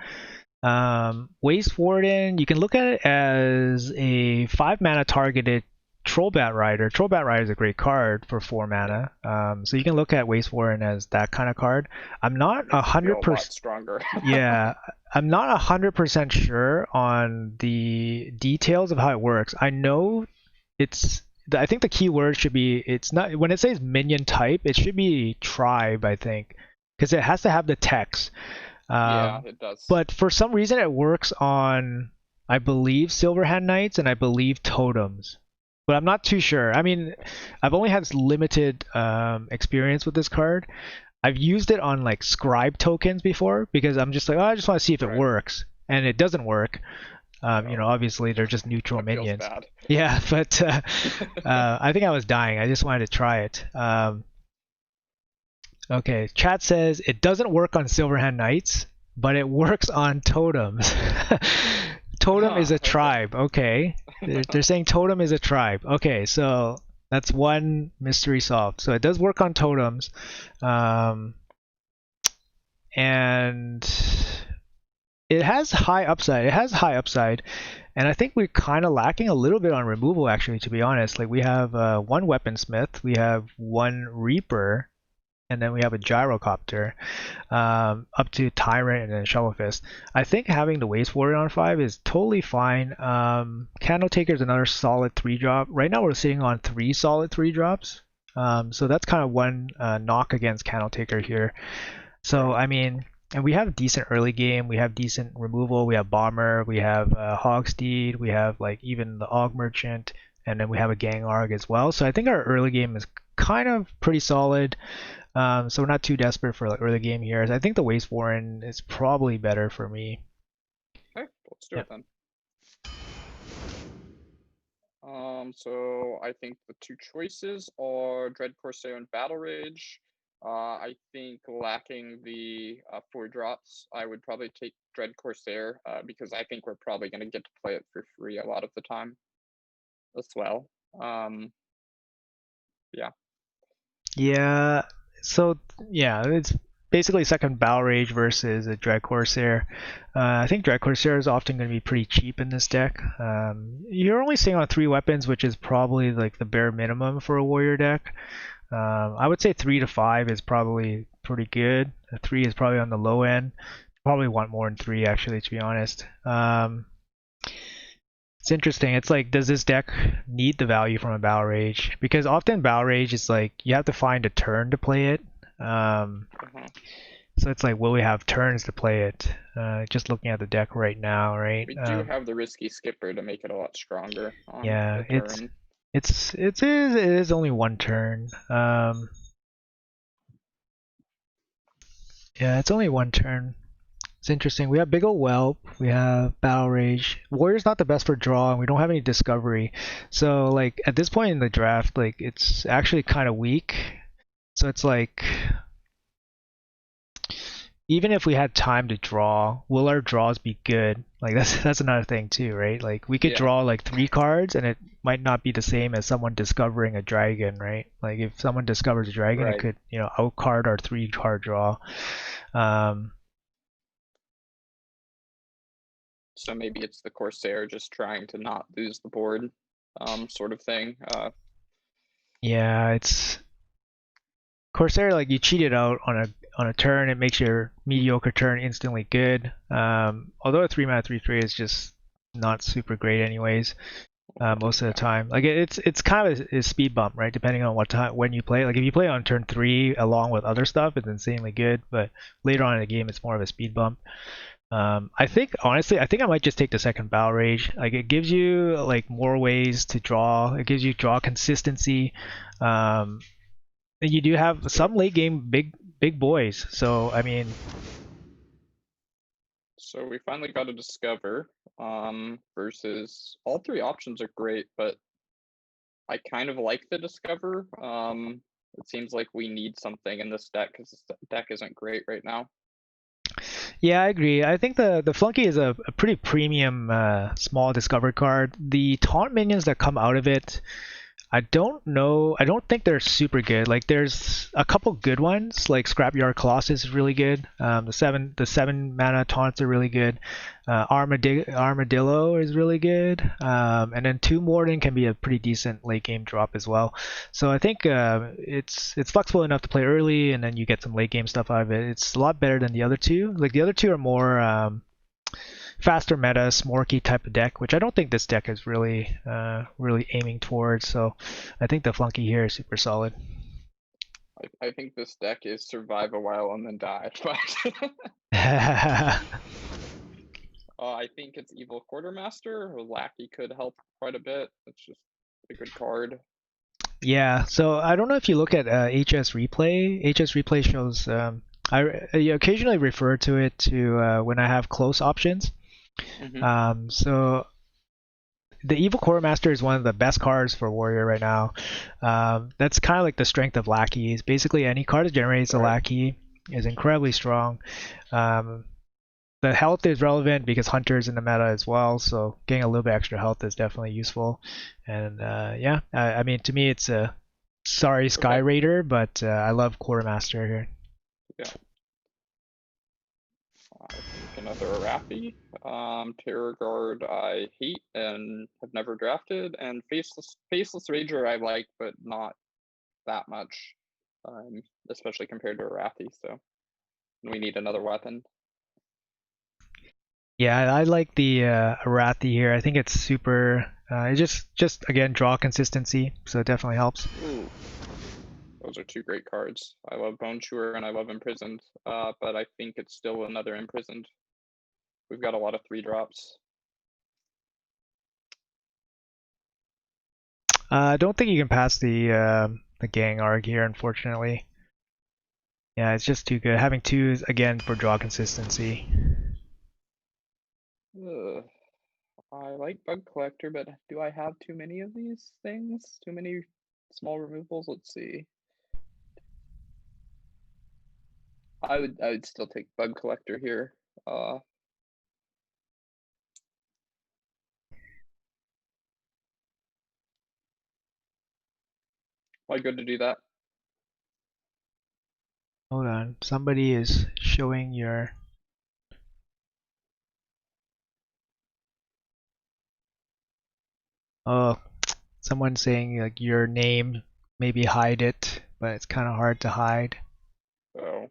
Waste Warden, you can look at it as a 5-mana targeted Trollbat Rider. Trollbat Rider is a great card for 4 mana. So you can look at Waste Warden as that kind of card. I'm not 100% stronger. Yeah, I'm not 100% sure on the details of how it works. I know I think the key word should be, it's not, when it says minion type, it should be tribe, I think, because it has to have the text. Yeah, it does. But for some reason it works on, I believe, Silverhand Knights and I believe Totems. But I'm not too sure. I mean, I've only had limited experience with this card. I've used it on like scribe tokens before because I'm just like, oh, I just want to see if it works, and it doesn't work. You know, obviously they're just neutral minions. Bad. Yeah, but I think I was dying. I just wanted to try it. Okay, chat says it doesn't work on Silverhand Knights, but it works on totems. Totem is a tribe. Okay, they're saying totem is a tribe. Okay, so that's one mystery solved. So it does work on totems, and it has high upside. It has high upside, and I think we're kind of lacking a little bit on removal, actually, to be honest. Like we have one Weaponsmith, we have one Reaper, and then we have a Gyrocopter, up to Tyrant and then Shovel Fist. I think having the Waste Warrior on 5 is totally fine. Candle Taker is another solid 3-drop. Right now we're sitting on 3 solid 3-drops. So that's kind of one knock against Candle Taker here. So, I mean, and we have decent early game, we have decent removal, we have Bomber, we have Hogsteed, we have like even the Og Merchant, and then we have a Gang Arg as well. So I think our early game is kind of pretty solid. So we're not too desperate for like early game here. I think the Waste Warren is probably better for me. Okay, let's do it then. So I think the two choices are Dread Corsair and Battle Rage. I think lacking the 4 drops, I would probably take Dread Corsair because I think we're probably going to get to play it for free a lot of the time as well. Yeah. Yeah. So yeah, it's basically second Battle Rage versus a Dread Corsair. I think Dread Corsair is often going to be pretty cheap in this deck. You're only seeing on 3 weapons, which is probably like the bare minimum for a warrior deck. I would say 3 to 5 is probably pretty good. 3 is probably on the low end. Probably want more than 3 actually, to be honest. It's interesting. It's like, does this deck need the value from a Battle Rage? Because often Battle Rage is like, you have to find a turn to play it. So it's like, will we have turns to play it? Just looking at the deck right now, right? We do have the risky skipper to make it a lot stronger. Yeah, it is only 1 turn. Yeah, it's only 1 turn. It's interesting. We have Big Ol' Whelp, we have Battle Rage. Warrior's not the best for draw, and we don't have any discovery. So like at this point in the draft, like it's actually kind of weak. So it's like, even if we had time to draw, will our draws be good? Like that's another thing too, right? Like we could draw like 3 cards and it might not be the same as someone discovering a dragon, right? Like if someone discovers a dragon, it could, you know, outcard our 3-card draw. So maybe it's the Corsair just trying to not lose the board, sort of thing. Yeah, it's Corsair, like you cheat it out on a turn, it makes your mediocre turn instantly good. Although a 3-mana 3/3 is just not super great anyways. most of the time. Like it's kind of a speed bump, right? Depending on what time when you play. Like if you play on turn 3 along with other stuff, it's insanely good. But later on in the game, it's more of a speed bump. I think honestly, I think I might just take the second Battle Rage. Like it gives you like more ways to draw. It gives you draw consistency. And you do have some late game big boys. So I mean, So we finally got to Discover versus all 3 options are great, but I kind of like the Discover. It seems like we need something in this deck because this deck isn't great right now. yeah, I agree. I think the Flunky is a pretty premium small Discover card. The taunt minions that come out of it, I don't know. I don't think they're super good. Like there's a couple good ones, like Scrapyard Colossus is really good. The seven mana taunts are really good. Armadillo is really good. And then 2 Morden can be a pretty decent late game drop as well. So I think it's flexible enough to play early, and then you get some late game stuff out of it. It's a lot better than the other 2. Like the other 2 are more faster meta, smorky type of deck, which I don't think this deck is really aiming towards. So I think the Flunky here is super solid. I think this deck is survive a while and then die, but I think it's Evil Quartermaster. Lackey could help quite a bit. It's just a good card. Yeah, so I don't know if you look at HS Replay. HS Replay shows I occasionally refer to it to when I have close options. So the Evil Quartermaster is one of the best cards for Warrior right now. That's kind of like the strength of lackeys. Basically, any card that generates a lackey is incredibly strong. The health is relevant because Hunter is in the meta as well, so getting a little bit extra health is definitely useful. And yeah, I mean, to me, it's a sorry Sky Raider, but I love Quartermaster here. Yeah. I think another Arathi. Terror Guard I hate and have never drafted, and Faceless Rager I like, but not that much, especially compared to Arathi. So we need another weapon. Yeah, I like the Arathi here. I think it's super. It just again draw consistency, so it definitely helps. Ooh. Those are 2 great cards. I love Bone Chewer and I love Imprisoned, but I think it's still another Imprisoned. We've got a lot of 3 drops. I don't think you can pass the Gang Arg here, unfortunately. Yeah, it's just too good. Having 2 is again for draw consistency. I like Bug Collector, but do I have too many of these things? Too many small removals? Let's see. I would still take Bug Collector here. Am I good to do that? Hold on, somebody is showing your. Oh, someone's saying like your name, maybe hide it, but it's kind of hard to hide. Oh,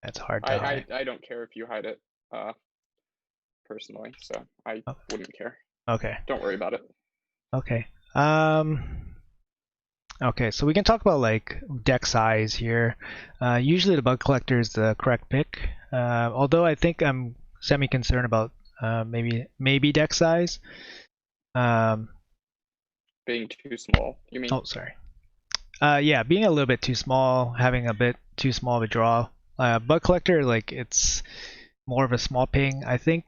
that's hard to hide. I don't care if you hide it, personally, so I wouldn't care. Okay. Don't worry about it. Okay. Okay, so we can talk about like deck size here. Usually the Bug Collector is the correct pick, although I think I'm semi-concerned about maybe deck size. Being too small, you mean? Oh, sorry. Yeah, being a little bit too small, having a bit too small of a draw. Bug Collector, like it's more of a small ping. I think.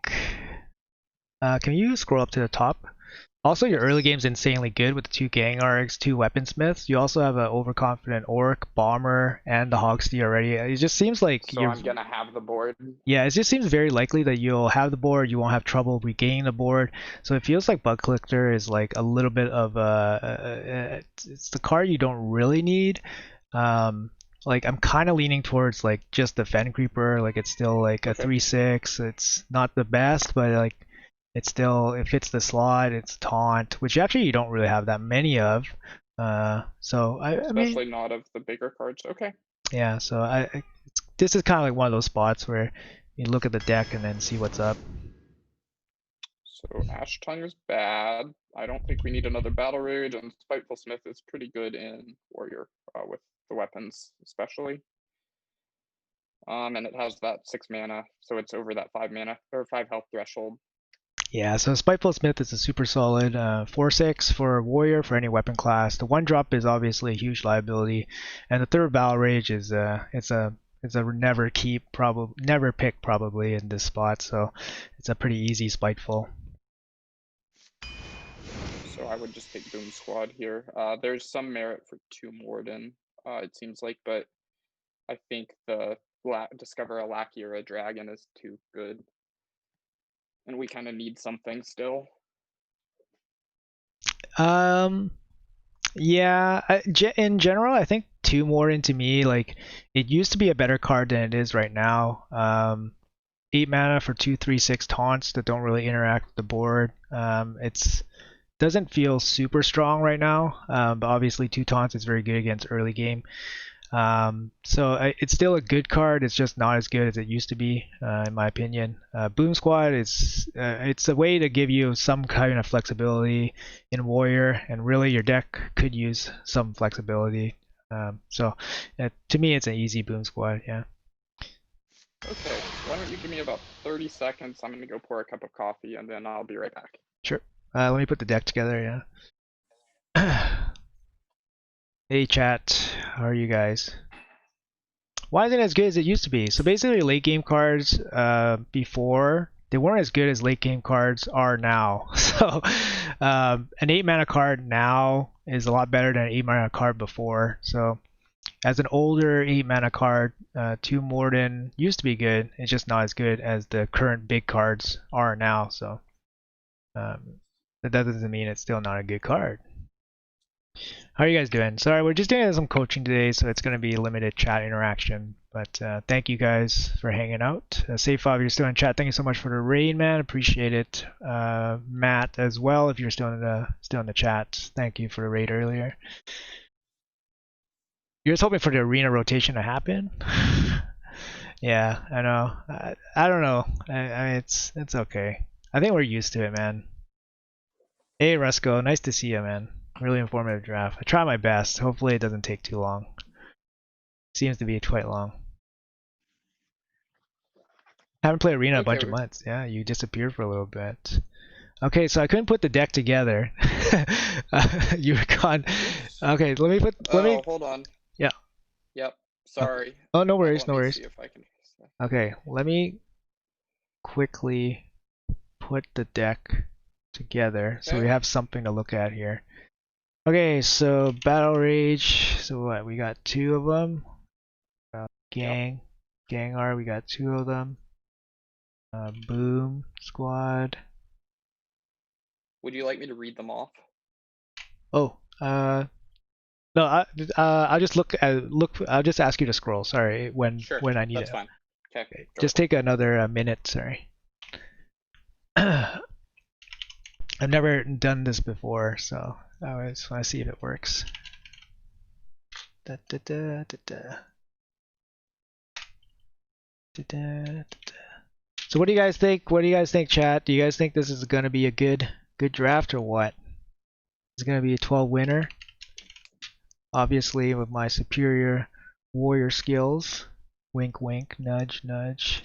Can you scroll up to the top? Also, your early game's insanely good with the 2 Gang Args, 2 Weaponsmiths. You also have an Overconfident Orc, Bomber, and the Hogsty already. It just seems like I'm gonna have the board. Yeah, it just seems very likely that you'll have the board, you won't have trouble regaining the board. So it feels like Bug Collector is like a little bit of it's the card you don't really need. Like I'm kind of leaning towards like just the Fen Creeper. Like it's still like a 3/6. It's not the best, but like it fits the slot. It's taunt, which actually you don't really have that many of. So I mean, especially not of the bigger cards. Okay. Yeah, so this is kind of like one of those spots where you look at the deck and then see what's up. So Ash Tongue is bad. I don't think we need another Battle Rage, and Spiteful Smith is pretty good in Warrior with the weapons, especially. And it has that 6 mana, so it's over that 5 mana or 5 health threshold. Yeah, so Spiteful Smith is a super solid 4/6 for Warrior for any weapon class. The 1-drop is obviously a huge liability, and the third Battle Rage is it's a never pick probably in this spot, so it's a pretty easy Spiteful. So I would just take Boom Squad here. There's some merit for 2 Morden, it seems like, but I think the Discover a Lackey or a Dragon is too good. And we kind of need something still. Yeah, in general, I think 2 Morden to me, like, it used to be a better card than it is right now. 8 mana for 2/3/6 taunts that don't really interact with the board. It's doesn't feel super strong right now, but obviously 2 taunts is very good against early game. So it's still a good card. It's just not as good as it used to be, in my opinion. Boom Squad is it's a way to give you some kind of flexibility in Warrior, and really your deck could use some flexibility. So to me, it's an easy Boom Squad. Yeah. Okay, why don't you give me about 30 seconds? I'm gonna go pour a cup of coffee, and then I'll be right back. Sure. Let me put the deck together. Yeah. Hey chat, how are you guys? Why isn't it as good as it used to be? So basically late game cards before, they weren't as good as late game cards are now. So an 8 mana card now is a lot better than an 8 mana card before. So as an older 8 mana card, 2 Morden used to be good. It's just not as good as the current big cards are now. So that doesn't mean it's still not a good card. How are you guys doing? Sorry, we're just doing some coaching today, so it's going to be limited chat interaction. But thank you guys for hanging out. Safe5, you're still in chat. Thank you so much for the raid, man. Appreciate it. Matt as well, if you're still in the chat. Thank you for the raid earlier. You're just hoping for the arena rotation to happen? Yeah, I know. I don't know. I mean, it's okay. I think we're used to it, man. Hey, Rusko, nice to see you, man. Really informative draft. I try my best. Hopefully it doesn't take too long. Seems to be quite long. Haven't played Arena in a bunch of months. Yeah, you disappeared for a little bit. Okay, so I couldn't put the deck together. You were gone. Okay, let me. Hold on. Yeah. Yep. Sorry. Oh, no worries, no worries. See if I can... Okay, let me quickly put the deck together so we have something to look at here. Okay, so Battle Rage. So what? We got 2 of them. Gengar. We got 2 of them. Boom Squad. Would you like me to read them off? Oh, no. I'll just look. I'll just ask you to scroll. Sorry, when I need it. That's fine. Okay. Just take another minute. Sorry. I've never done this before, so I just want to see if it works. So what do you guys think? What do you guys think, chat? Do you guys think this is going to be a good draft or what? Is it going to be a 12 winner? Obviously, with my superior warrior skills. Wink, wink, nudge, nudge.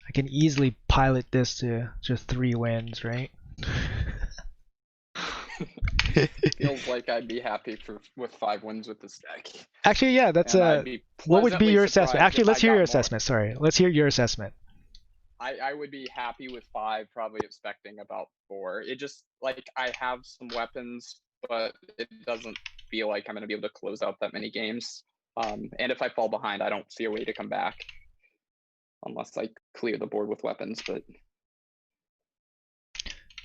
I can easily pilot this to just 3 wins, right? Feels like I'd be happy with 5 wins with this deck. Actually, yeah, that's what would be your assessment? Actually, let's hear your assessment. Sorry, let's hear your assessment. I would be happy with 5, probably expecting about 4. It just, like, I have some weapons, but it doesn't feel like I'm going to be able to close out that many games. And if I fall behind, I don't see a way to come back. Unless I clear the board with weapons, but...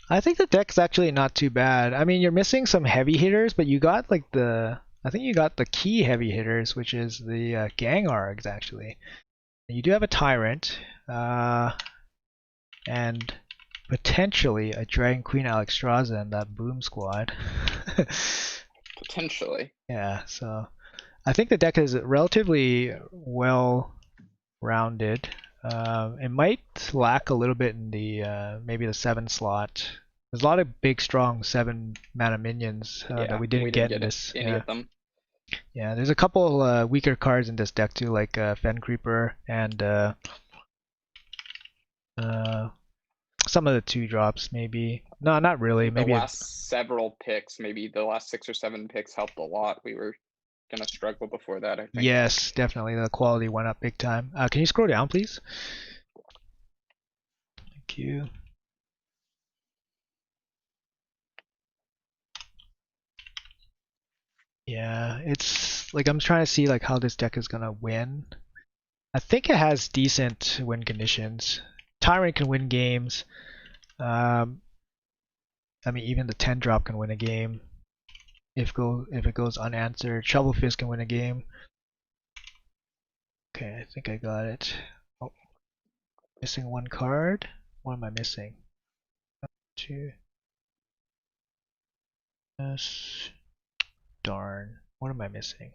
I think the deck's actually not too bad. I mean, you're missing some heavy hitters, but you got like I think you got the key heavy hitters, which is the Gengargs actually. You do have a Tyrant, and potentially a Dragon Queen Alexstrasza in that Boom Squad. Potentially. Yeah, so I think the deck is relatively well rounded. It might lack a little bit in the maybe the 7 slot. There's a lot of big, strong 7 mana minions that we didn't get in this. Any of them. Yeah, there's a couple weaker cards in this deck too, like Fen Creeper and some of the 2-drops maybe. No, not really. Maybe the last several picks, maybe the last 6 or 7 picks helped a lot. We were gonna struggle before that, I think. Yes, definitely. The quality went up big time. Can you scroll down, please? Thank you. Yeah, it's like I'm trying to see like how this deck is gonna win. I think it has decent win conditions. Tyrant can win games. I mean, even the 10-drop can win a game if it goes unanswered. Shovel Fist can win a game. Okay, I think I got it. Oh, missing 1 card. What am I missing? 2. Yes. Darn. What am I missing?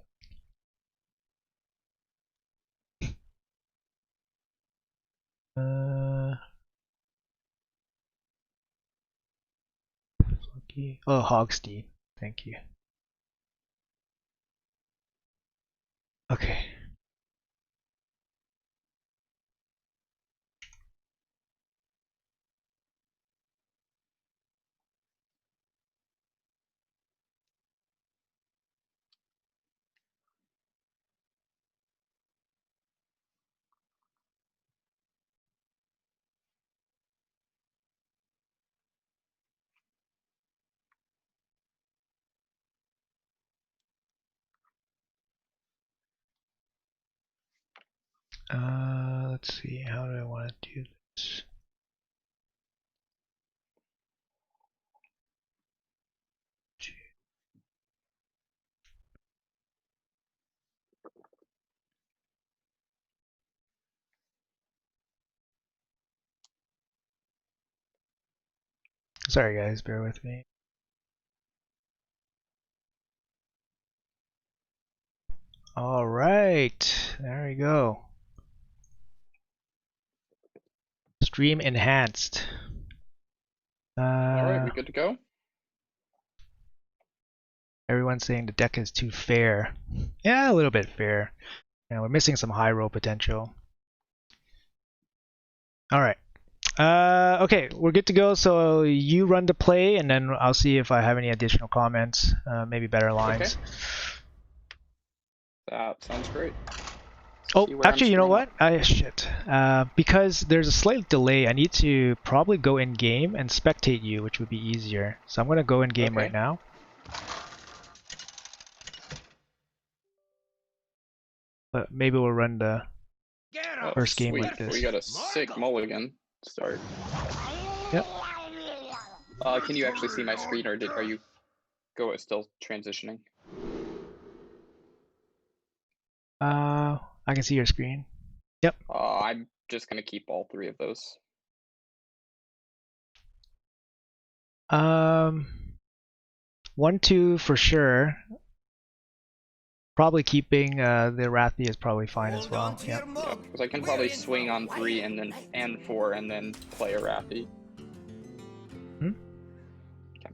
Oh, Hogstein. Thank you. Okay. Let's see. How do I want to do this? Sorry guys, bear with me. All right, there we go. Stream enhanced. All right, we good to go? Everyone's saying the deck is too fair. Yeah, a little bit fair. Yeah, we're missing some high roll potential. All right. Okay, we're good to go. So you run the play, and then I'll see if I have any additional comments, maybe better lines. Okay. That sounds great. Oh, actually, you know what? Shit. Because there's a slight delay, I need to probably go in game and spectate you, which would be easier. So I'm gonna go in game right now. But maybe we'll run the first game like this. We got a sick mulligan start. Yep. Can you actually see my screen, or are you still transitioning? I can see your screen. Yep. I'm just gonna keep all 3 of those. 1, 2 for sure. Probably keeping the Wrathy is probably fine as well. Yeah. Because I can probably swing on 3 and 4 and then play a Wrathy. Hmm? Okay.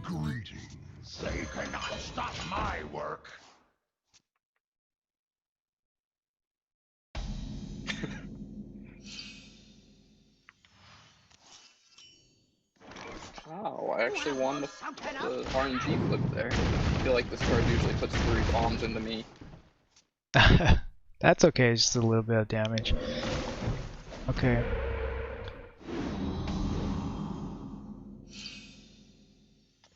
Greetings. They cannot stop my work. Wow, I actually won the RNG flip there. I feel like this card usually puts 3 bombs into me. That's okay, just a little bit of damage. Okay.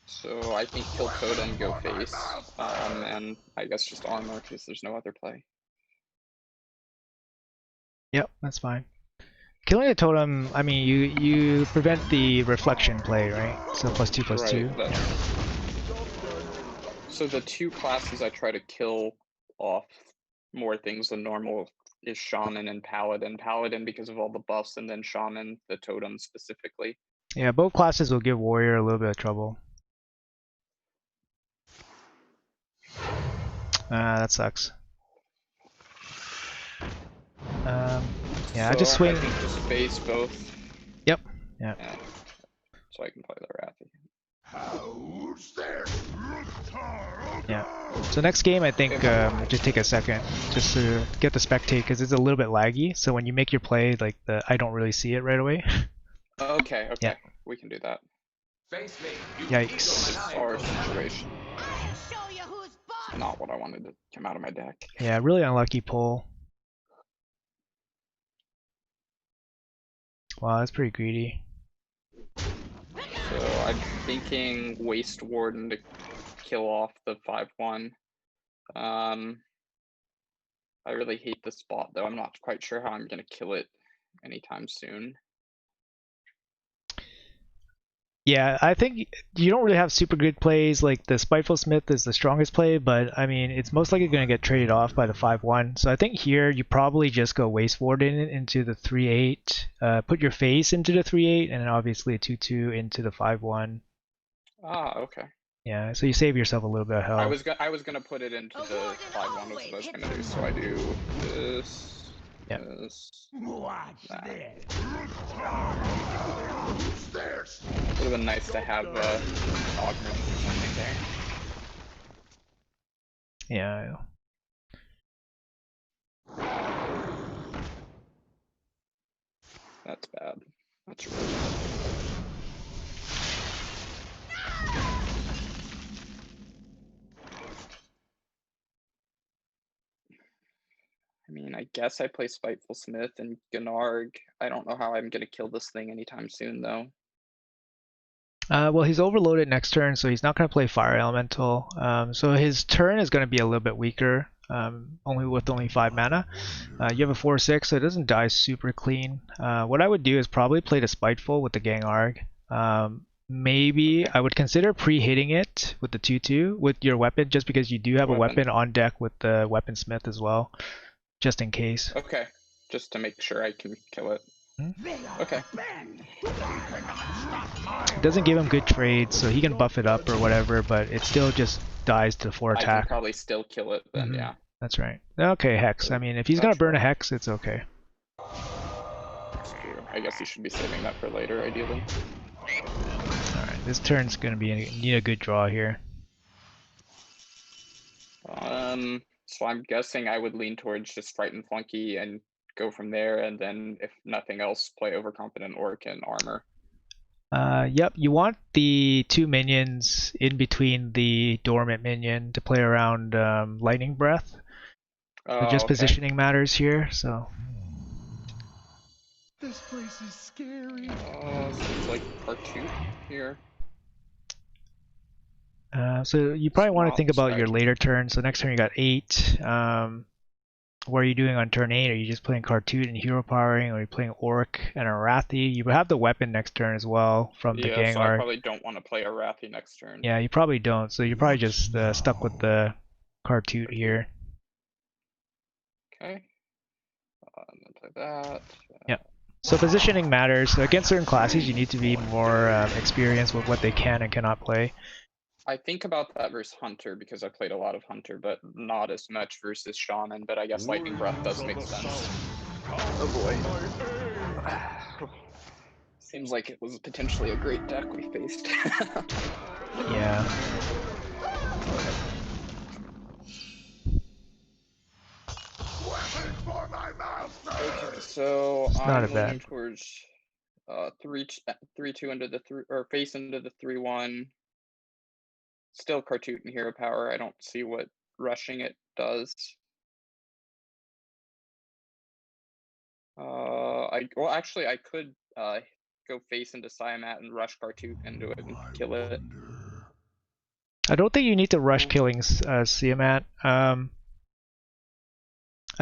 So I think kill Totem, go face, and I guess just armor because there's no other play. Yep, that's fine. Killing a totem, I mean, you prevent the reflection play, right? So +2/+2. Right, so the 2 classes I try to kill off more things than normal is Shaman and Paladin. Paladin because of all the buffs, and then Shaman, the totem specifically. Yeah, both classes will give Warrior a little bit of trouble. That sucks. Yeah, so I just swing. I think just face both. Yep. Yeah. So I can play the Wrath again. How's there? Yeah. So next game, I think just take a second just to get the spectate because it's a little bit laggy. So when you make your play, like I don't really see it right away. Okay. Yeah. We can do that. Face me. Yikes. Our situation. Not what I wanted to come out of my deck. Yeah, really unlucky pull. Wow, that's pretty greedy. So I'm thinking Waste Warden to kill off the 5/1. I really hate the spot though. I'm not quite sure how I'm gonna kill it anytime soon. Yeah, I think you don't really have super good plays. Like the Spiteful Smith is the strongest play, but I mean it's most likely going to get traded off by the 5/1. So I think here you probably just go Waste Warden into the 3/8, put your face into the 3/8, and then obviously a 2/2 into the 5/1. Ah, okay. Yeah, so you save yourself a little bit of health. I was gonna put it into the 5/1 was what I was gonna do. So I do this. Yep. This. Watch this. Would have been nice to have Augment or something there. Yeah. That's bad. That's really bad. I mean, I guess I play Spiteful Smith and Gnarg. I don't know how I'm gonna kill this thing anytime soon though. Well, he's overloaded next turn, so he's not going to play Fire Elemental. So his turn is going to be a little bit weaker, only 5 mana. You have a 4/6, so it doesn't die super clean. What I would do is probably play the Spiteful with the Gangarg. Maybe I would consider pre-hitting it with the 2/2 with your weapon, just because you do have a weapon on deck with the Weaponsmith as well, just in case. Okay, just to make sure I can kill it. Okay. It doesn't give him good trades, so he can buff it up or whatever, but it still just dies to 4 attack. I can probably still kill it then, yeah. That's right. Okay, Hex. I mean, if he's gonna burn a Hex, it's okay. That's true. I guess he should be saving that for later, ideally. Alright, this turn's gonna need a good draw here. So I'm guessing I would lean towards just Frightened Flunky and go from there, and then if nothing else, play Overconfident Orc and Armor. Yep, you want the 2 minions in between the Dormant minion to play around Lightning Breath. So just positioning matters here, so. This place is scary. So it's like part 2 here. So you probably want to think about your later turn. So next turn you got 8. What are you doing on turn 8? Are you just playing Cartoon and Hero Powering? Or are you playing Orc and a Arathi? You have the weapon next turn as well from the Gangar. So I probably don't want to play Arathi next turn. Yeah, you probably don't. So you're probably just stuck with the Cartoon here. Okay. I'm gonna play that. Yeah. So positioning matters. So against certain classes, you need to be more experienced with what they can and cannot play. I think about that versus Hunter because I played a lot of Hunter, but not as much versus Shaman, but I guess Lightning Breath does make sense. Oh boy. Seems like it was potentially a great deck we faced. Yeah. Okay, so I'm leaning towards 3/2 into the 3 or face into the 3/1. Still Cartoon and Hero Power. I don't see what rushing it does. Actually I could go face into Siamat and rush Cartoon into it and kill it. I don't think you need to rush killing Siamat. I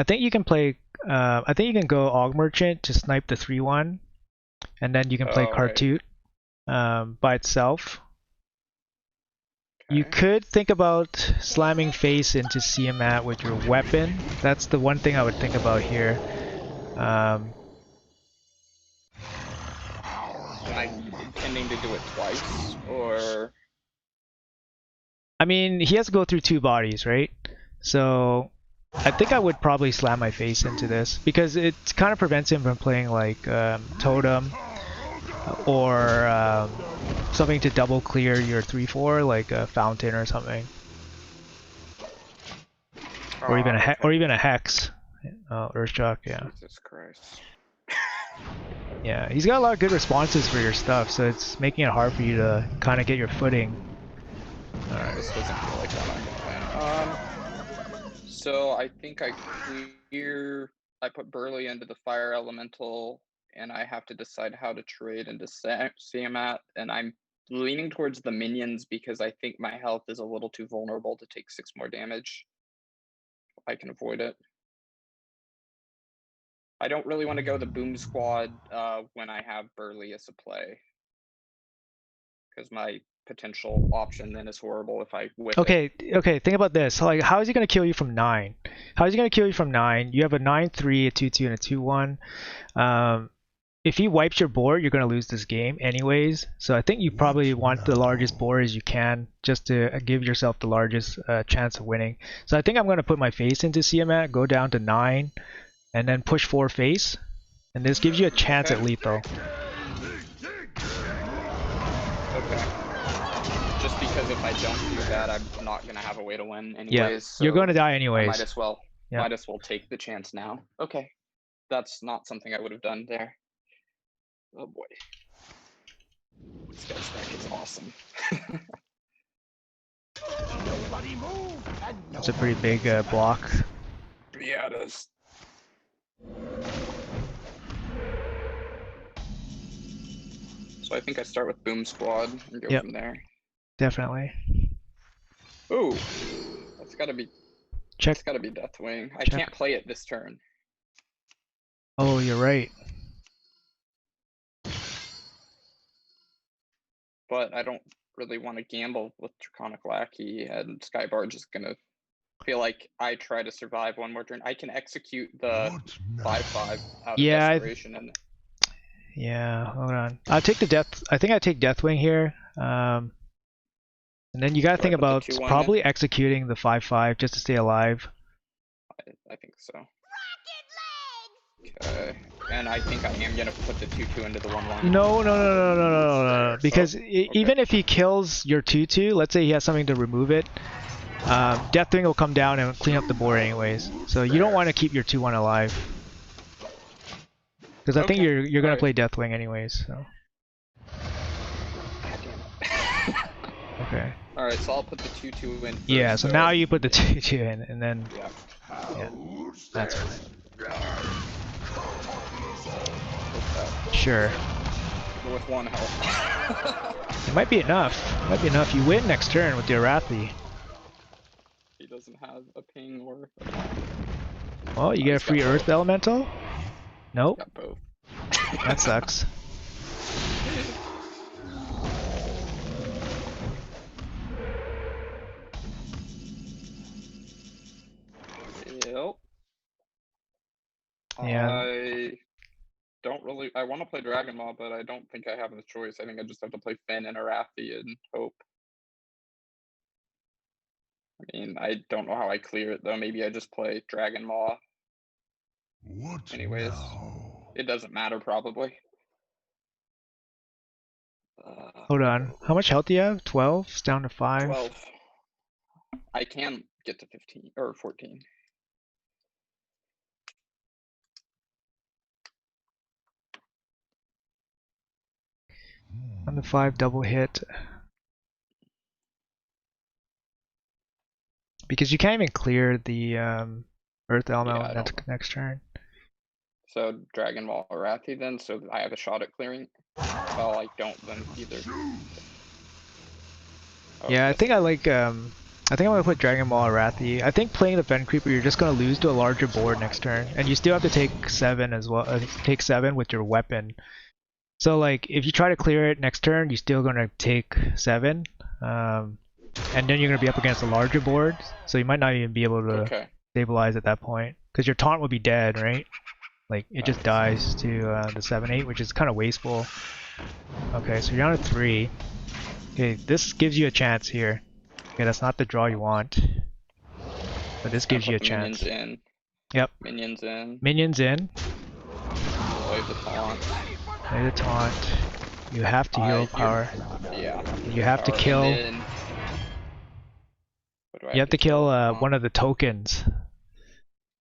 think you can play. I think you can go Og Merchant to snipe the 3/1, and then you can play Cartoon by itself. You could think about slamming face into Tiamat with your weapon. That's the one thing I would think about here. Am I intending to do it twice, or? I mean, he has to go through 2 bodies, right? So I think I would probably slam my face into this because it kind of prevents him from playing like Totem or something to double clear your 3/4, like a Fountain or something, or even a Hex. Earthshock, yeah. Jesus Christ. Yeah, he's got a lot of good responses for your stuff, so it's making it hard for you to kind of get your footing. This doesn't feel like what I'm playing. So I think I put Burley into the Fire Elemental, and I have to decide how to trade into Tiamat, and I'm leaning towards the minions because I think my health is a little too vulnerable to take 6 more damage. I can avoid it. I don't really want to go the Boom Squad when I have Burley as a play, because my potential option then is horrible if I whip it. Okay, think about this. Like, how is he going to kill you from 9? How is he going to kill you from 9? You have a 9/3, a 2/2, and a 2/1. If he wipes your board, you're going to lose this game anyways. So I think you probably want the largest board as you can, just to give yourself the largest chance of winning. So I think I'm going to put my face into Tiamat, go down to 9, and then push 4 face. And this gives you a chance at lethal. Okay. Just because if I don't do that, I'm not going to have a way to win anyways. Yeah, so you're going to die anyways. Might as well take the chance now. Okay. That's not something I would have done there. Oh boy. This guy's deck is awesome. That's a pretty big block. Yeah, it is. So I think I start with Boom Squad and go from there. Definitely. Ooh, that's gotta be. Check. It's gotta be Deathwing. I can't play it this turn. Oh, you're right. But I don't really want to gamble with Draconic Lackey, and Skybarge is gonna feel like I try to survive one more turn. I can execute the 5/5 out of desperation, and yeah, hold on. I'll take the death. I think I take Deathwing here. And then you gotta think about probably executing the 5/5 just to stay alive. I think so. Okay, and I think I am gonna put the 2/2 into the 1/1. No. Because even if he kills your 2/2, let's say he has something to remove it, Deathwing will come down and clean up the board anyways. So you don't want to keep your 2/1 alive. Because I think you're gonna play Deathwing anyways. So. Okay. Alright, so I'll put the 2/2 in first. Yeah, so now you put the 2/2 in, and then... Yeah, that's fine. Sure. With 1 health. It might be enough. It might be enough. You win next turn with your Arathi. He doesn't have a ping or... Well, you get a free Earth Elemental? Nope. Got both. That sucks. Yep. Yeah. I want to play Dragon Maw, but I don't think I have a choice. I think I just have to play Finn and Arathi and hope. I mean, I don't know how I clear it though. Maybe I just play Dragon Maw. Anyways, it doesn't matter probably. Hold on. How much health do you have? 12? It's down to 5? 12. I can get to 15 or 14. On the 5 double hit. Because you can't even clear the Earth Elemental next turn. So Dragon Ball Arathi then, so I have a shot at clearing. Well, I don't then either. Yeah, I think I like I think I'm gonna put Dragon Ball Arathi. I think playing the Fen Creeper, you're just gonna lose to a larger board next turn, and you still have to take 7 as well. Take 7 with your weapon. So like, if you try to clear it next turn, you're still gonna take 7. and then you're gonna be up against a larger board, so you might not even be able to Okay. stabilize at that point, because your taunt will be dead, right? Like it just dies to the 7/8, which is kind of wasteful. Okay, so you're down to 3. Okay, this gives you a chance here. Okay, that's not the draw you want, but this gives you a chance. Minions in. Yep. Minions in. Minions in. Play the taunt. Play the taunt. You have to hero power. Yeah. You have to kill. Then, you have to kill one of the tokens.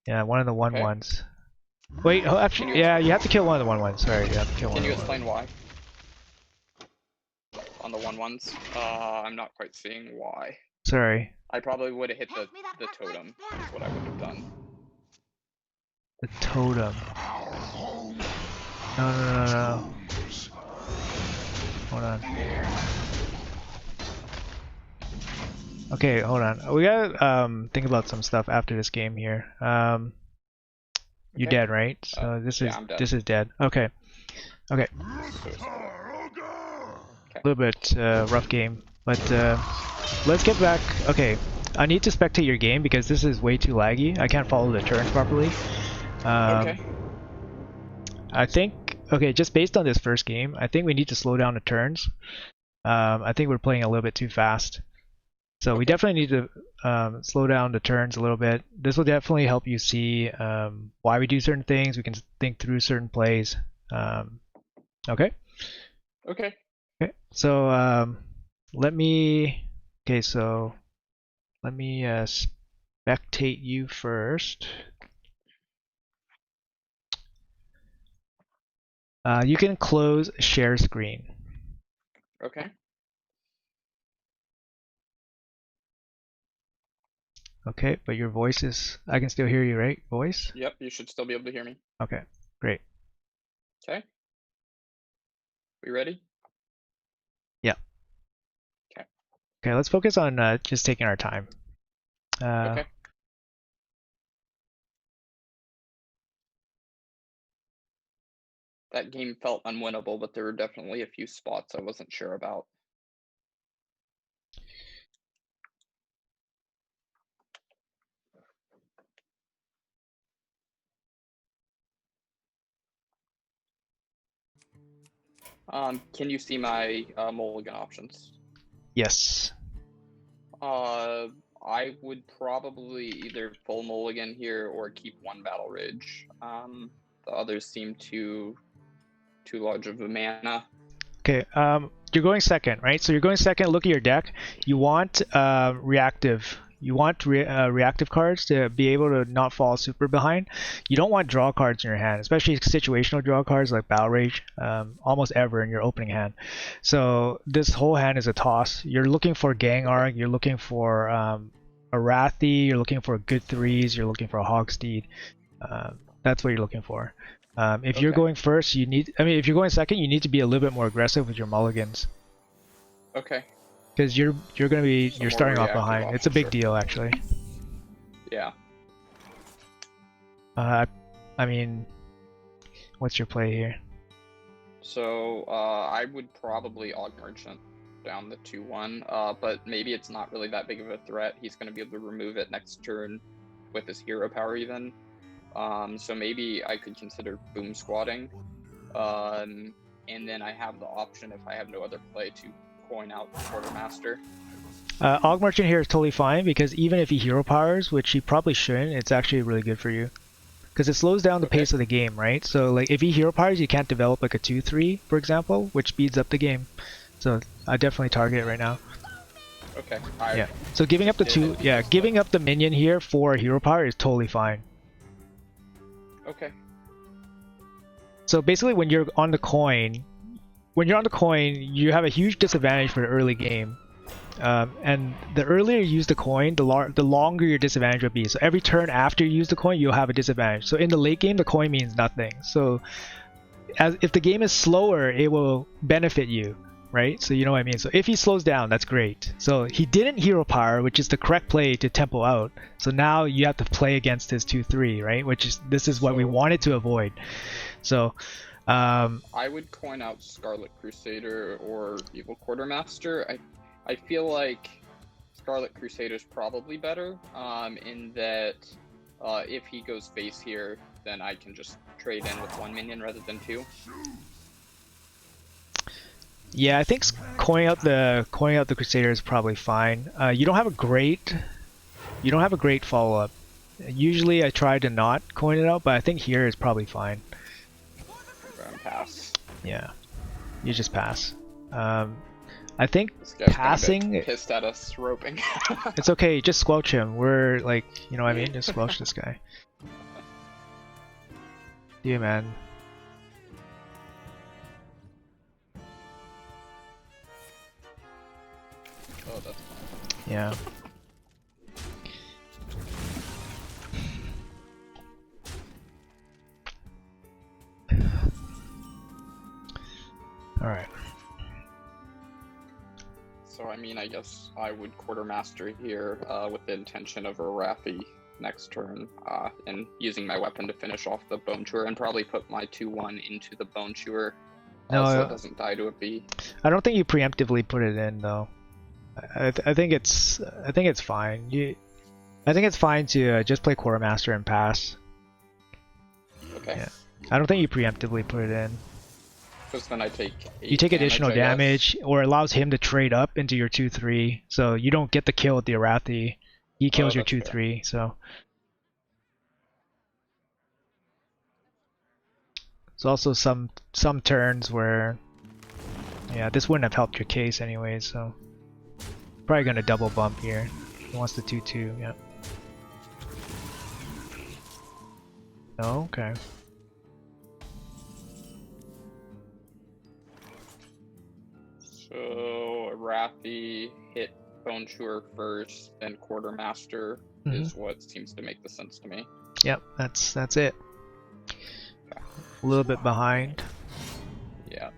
Yeah, one of the 1/1s. Wait, oh, actually, yeah, you have to kill one of the 1/1s. Sorry, you have to kill one. Can you explain why? On the 1/1s? I'm not quite seeing why. Sorry. I probably would have hit the totem. That's what I would have done. The totem. No. Hold on. Okay, hold on. We gotta think about some stuff after this game here. You're dead, right? So this is dead. Okay. Okay. A little bit rough game, but let's get back. Okay, I need to spectate your game because this is way too laggy. I can't follow the turns properly. Okay. I think, okay, just based on this first game, I think we need to slow down the turns. I think we're playing a little bit too fast. So we definitely need to slow down the turns a little bit. This will definitely help you see why we do certain things. We can think through certain plays. Okay? Okay. Okay, so let me spectate you first. You can close share screen. Okay. Okay, but your voice is, I can still hear you, right? Voice? Yep, you should still be able to hear me. Okay, great. Okay. We ready? Yeah. Okay. Okay, let's focus on just taking our time. Okay. That game felt unwinnable, but there were definitely a few spots I wasn't sure about. Can you see my mulligan options? Yes. I would probably either full mulligan here or keep one battle rage. The others seem too large of a mana. Okay, you're going second, right? So you're going second. Look at your deck. You want reactive. You want reactive cards to be able to not fall super behind. You don't want draw cards in your hand, especially situational draw cards like Battle Rage, almost ever in your opening hand. So this whole hand is a toss. You're looking for Gang Arc, you're looking for Arathi, you're looking for good threes, you're looking for a Hogsteed. That's what you're looking for. If you're going first, if you're going second, you need to be a little bit more aggressive with your mulligans. Okay. Because you're starting off behind. It's a big deal, actually. Yeah. I mean, what's your play here? So I would probably Aug Merchant down the 2/1, but maybe it's not really that big of a threat. He's going to be able to remove it next turn with his hero power even. So maybe I could consider boom squatting. And then I have the option, if I have no other play, to coin out Quartermaster. Aug Merchant here is totally fine because even if he hero powers, which he probably shouldn't, it's actually really good for you. Because it slows down the pace of the game, right? So like if he hero powers, you can't develop like a 2/3, for example, which speeds up the game. So I definitely target it right now. Okay. Yeah. So giving up the giving up the minion here for hero power is totally fine. Okay. So basically when you're on the coin, you have a huge disadvantage for the early game. And the earlier you use the coin, the longer your disadvantage will be. So every turn after you use the coin, you'll have a disadvantage. So in the late game, the coin means nothing. So if the game is slower, it will benefit you, right? So you know what I mean? So if he slows down, that's great. So he didn't hero power, which is the correct play to tempo out. So now you have to play against his 2/3, right? This is what we wanted to avoid. So I would coin out Scarlet Crusader or Evil Quartermaster. I feel like Scarlet Crusader is probably better, in that if he goes face here, then I can just trade in with 1 minion rather than 2. Yeah, I think coining out the Crusader is probably fine. You don't have a great follow up. Usually I try to not coin it out, but I think here is probably fine. Pass. Yeah, you just pass. I think This guy's passing. Pissed at us roping. It's okay, just squelch him. We're like, you know what I mean? Just squelch this guy. Yeah, man. Oh, that's fine. Yeah. All right. So I mean, I guess I would quartermaster here with the intention of a Wrathy next turn, and using my weapon to finish off the Bone Chewer, and probably put my 2/1 into the Bone Chewer, so it doesn't die to a bee. I don't think you preemptively put it in though. I think it's fine. I think it's fine to just play quartermaster and pass. Okay. Yeah. I don't think you preemptively put it in. Because then I take you take additional damage, or it allows him to trade up into your 2/3, so you don't get the kill with the Arathi. He kills your 2/3, so there's also some turns where, yeah, this wouldn't have helped your case anyways. So probably gonna double bump here. He wants the 2/2, yeah. Oh, okay. So Wrathy hit Bone Chewer first, then Quartermaster is what seems to make the sense to me. Yep, that's it. Okay. A little bit behind. Yeah.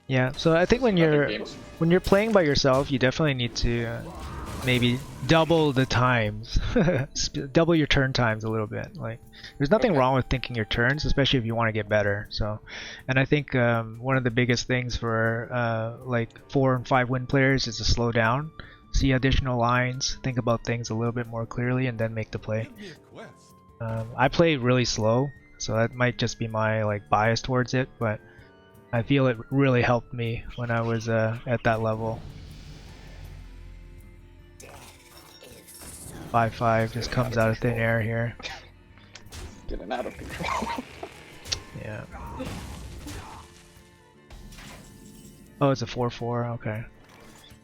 Yeah, so I think when you're playing by yourself, you definitely need to maybe double the times, double your turn times a little bit. Like, there's nothing wrong with thinking your turns, especially if you want to get better. So, and I think one of the biggest things for like 4 and 5 win players is to slow down, see additional lines, think about things a little bit more clearly, and then make the play. I play really slow, so that might just be my like bias towards it, but I feel it really helped me when I was at that level. 5/5 just comes out of thin air here. Getting out of control. Yeah. Oh, it's a 4/4. Okay.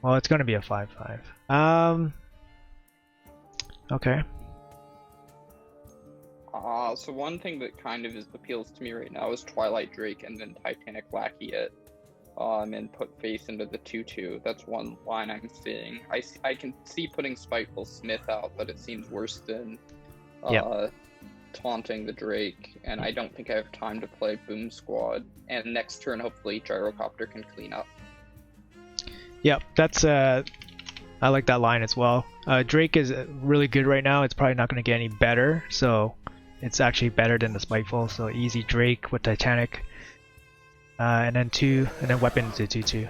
Well, it's gonna be a 5/5. Okay. So one thing that kind of appeals to me right now is Twilight Drake and then Titanic Lackey it, and put face into the 2/2. That's one line I'm seeing. I can see putting Spiteful Smith out, but it seems worse than taunting the Drake, and I don't think I have time to play Boom Squad. And next turn, hopefully, Gyrocopter can clean up. Yep, that's I like that line as well. Drake is really good right now. It's probably not going to get any better, so it's actually better than the Spiteful. So easy Drake with Titanic, and then 2, and then weapon to 2/2.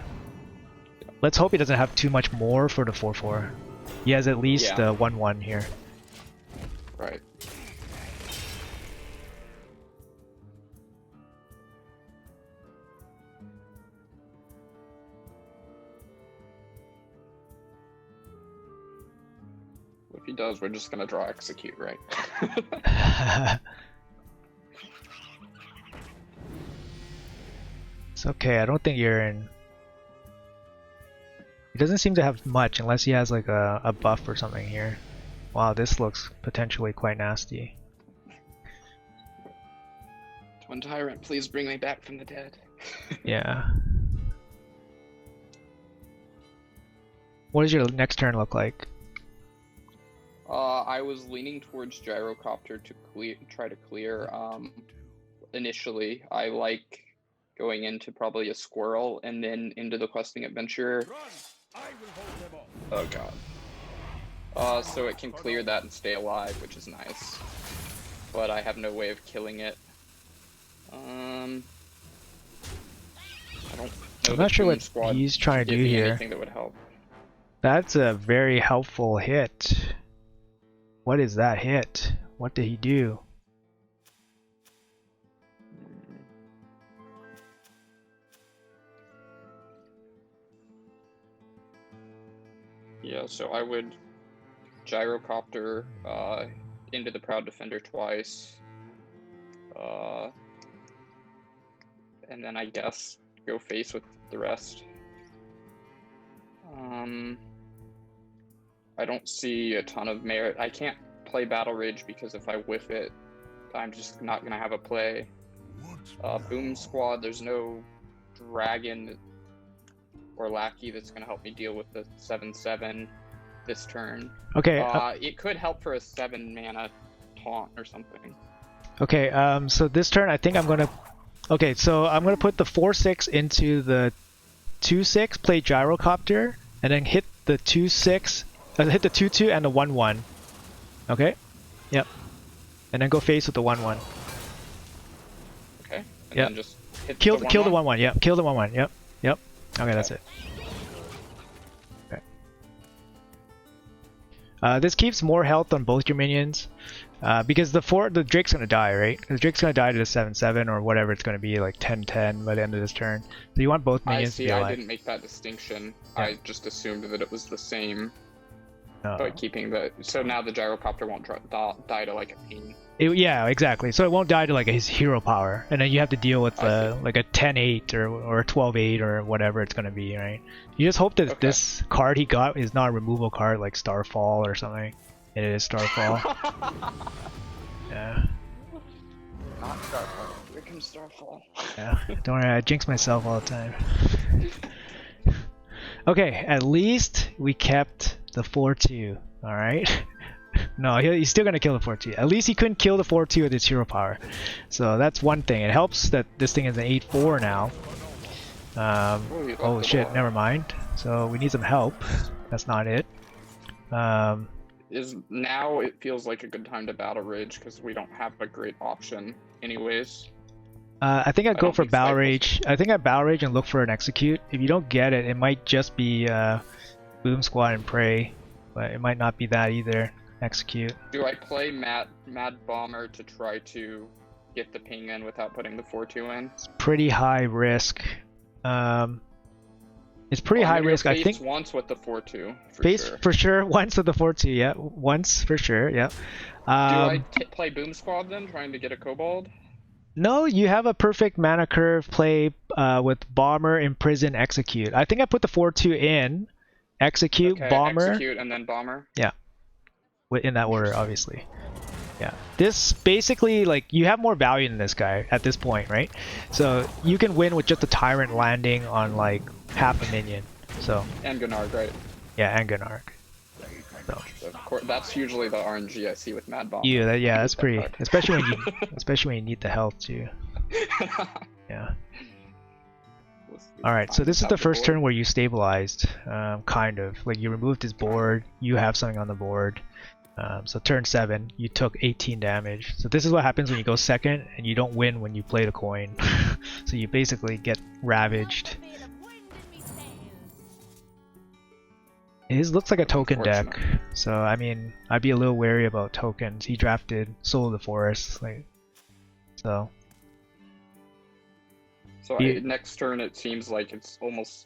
Let's hope he doesn't have too much more for the 4/4. He has at least 1/1 here. Right. If he does, we're just gonna draw execute, right? It's okay, I don't think you're in. He doesn't seem to have much unless he has like a buff or something here. Wow, this looks potentially quite nasty. Twin Tyrant, please bring me back from the dead. Yeah. What does your next turn look like? I was leaning towards Gyrocopter to try to clear. Initially, I like going into probably a Squirrel and then into the Questing Adventurer. Oh god. So it can clear that and stay alive, which is nice. But I have no way of killing it. I don't know I'm not that sure Boom what Squad he's trying to give do me here. anything that would help. That's a very helpful hit. What is that hit? What did he do? Yeah, so I would gyrocopter into the Proud Defender twice. And then I guess go face with the rest. I don't see a ton of merit. I can't play Battle Rage because if I whiff it, I'm just not going to have a play. Boom Squad, there's no dragon or lackey that's going to help me deal with the 7/7 this turn. Okay. It could help for a 7 mana taunt or something. Okay. So this turn, I think I'm gonna. Okay. So I'm gonna put the 4/6 into the 2/6, play gyrocopter, and then hit the 2/6, hit the 2/2 and the 1/1. Okay. Yep. And then go face with the 1/1. Okay. And Yep. then just hit Kill the the 1/1. Yep. Kill the 1/1. Yep. Yep. Okay, that's it. Okay. This keeps more health on both your minions, because the Drake's gonna die, right? The Drake's gonna die to the 7/7 or whatever it's gonna be, like 10/10 by the end of this turn. So you want both minions to be alive. I didn't make that distinction. Yeah. I just assumed that it was the same No. by keeping the. So now the gyrocopter won't die to like a pain. Yeah, exactly. So it won't die to like his hero power, and then you have to deal with like a 10/8 or a 12/8 or whatever it's gonna be, right? You just hope that this card he got is not a removal card like Starfall or something. It is Starfall. Yeah. Not Starfall. Here comes Starfall. Yeah. Don't worry, I jinx myself all the time. Okay, at least we kept the 4/2. All right. No, he's still gonna kill the 4/2. At least he couldn't kill the 4/2 with his hero power. So that's one thing. It helps that this thing is an 8/4 now. Oh shit, never mind. So we need some help. That's not it. Is now it feels like a good time to Battle Rage because we don't have a great option anyways. I think I'd go don't for think Battle Cycle's- Rage. I think I'd Battle Rage and look for an Execute. If you don't get it, it might just be Boom Squad and Prey, but it might not be that either. Execute. Do I play Mad Bomber to try to get the ping in without putting the 4/2 in? It's pretty high risk. It's pretty high risk. I think once with the 4/2 face sure. for sure. Once with the 4/2, yeah. Once for sure, yeah. Do I play Boom Squad then, trying to get a Kobold? No, you have a perfect mana curve play with Bomber, Imprison, Execute. I think I put the 4/2 in, Execute, Bomber. Execute and then Bomber. Yeah. In that order, obviously. Yeah. This basically, like, you have more value than this guy at this point, right? So you can win with just a Tyrant landing on like half a minion. So. And Gunnar, right? Yeah, and Gunnar. So. Of course, that's usually the RNG I see with Mad Bomber. Yeah, that's pretty. Especially when you need the health too. Yeah. All right, so this is the first turn where you stabilized, kind of. Like you removed his board, you have something on the board. So turn 7, you took 18 damage. So this is what happens when you go second and you don't win when you play the coin. So you basically get ravaged. His looks like a token deck, so I mean, I'd be a little wary about tokens. He drafted Soul of the Forest, like, so. So next turn it seems like it's almost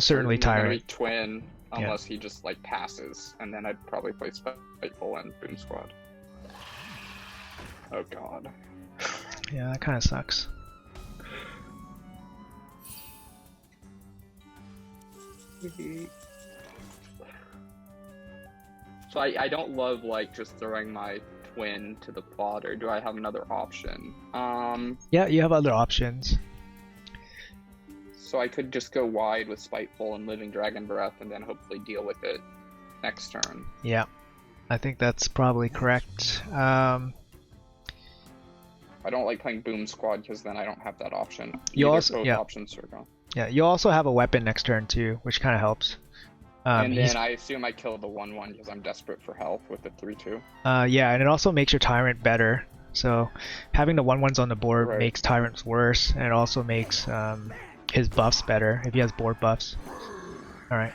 certainly Tyrant. Twin, unless he just like passes, and then I'd probably play Spiteful and Boom Squad. Oh god. Yeah, that kind of sucks. So I don't love like just throwing my twin to the plot, or do I have another option? Yeah, you have other options. So I could just go wide with Spiteful and Living Dragon Breath, and then hopefully deal with it next turn. Yeah, I think that's probably correct. I don't like playing Boom Squad because then I don't have that option. Both options are gone. Yeah, you also have a weapon next turn too, which kind of helps. And then I assume I kill the 1/1 because I'm desperate for health with the 3/2. Yeah, and it also makes your Tyrant better. So having the 1/1s on the board Right. makes Tyrants worse, and it also makes his buffs better if he has board buffs. All right.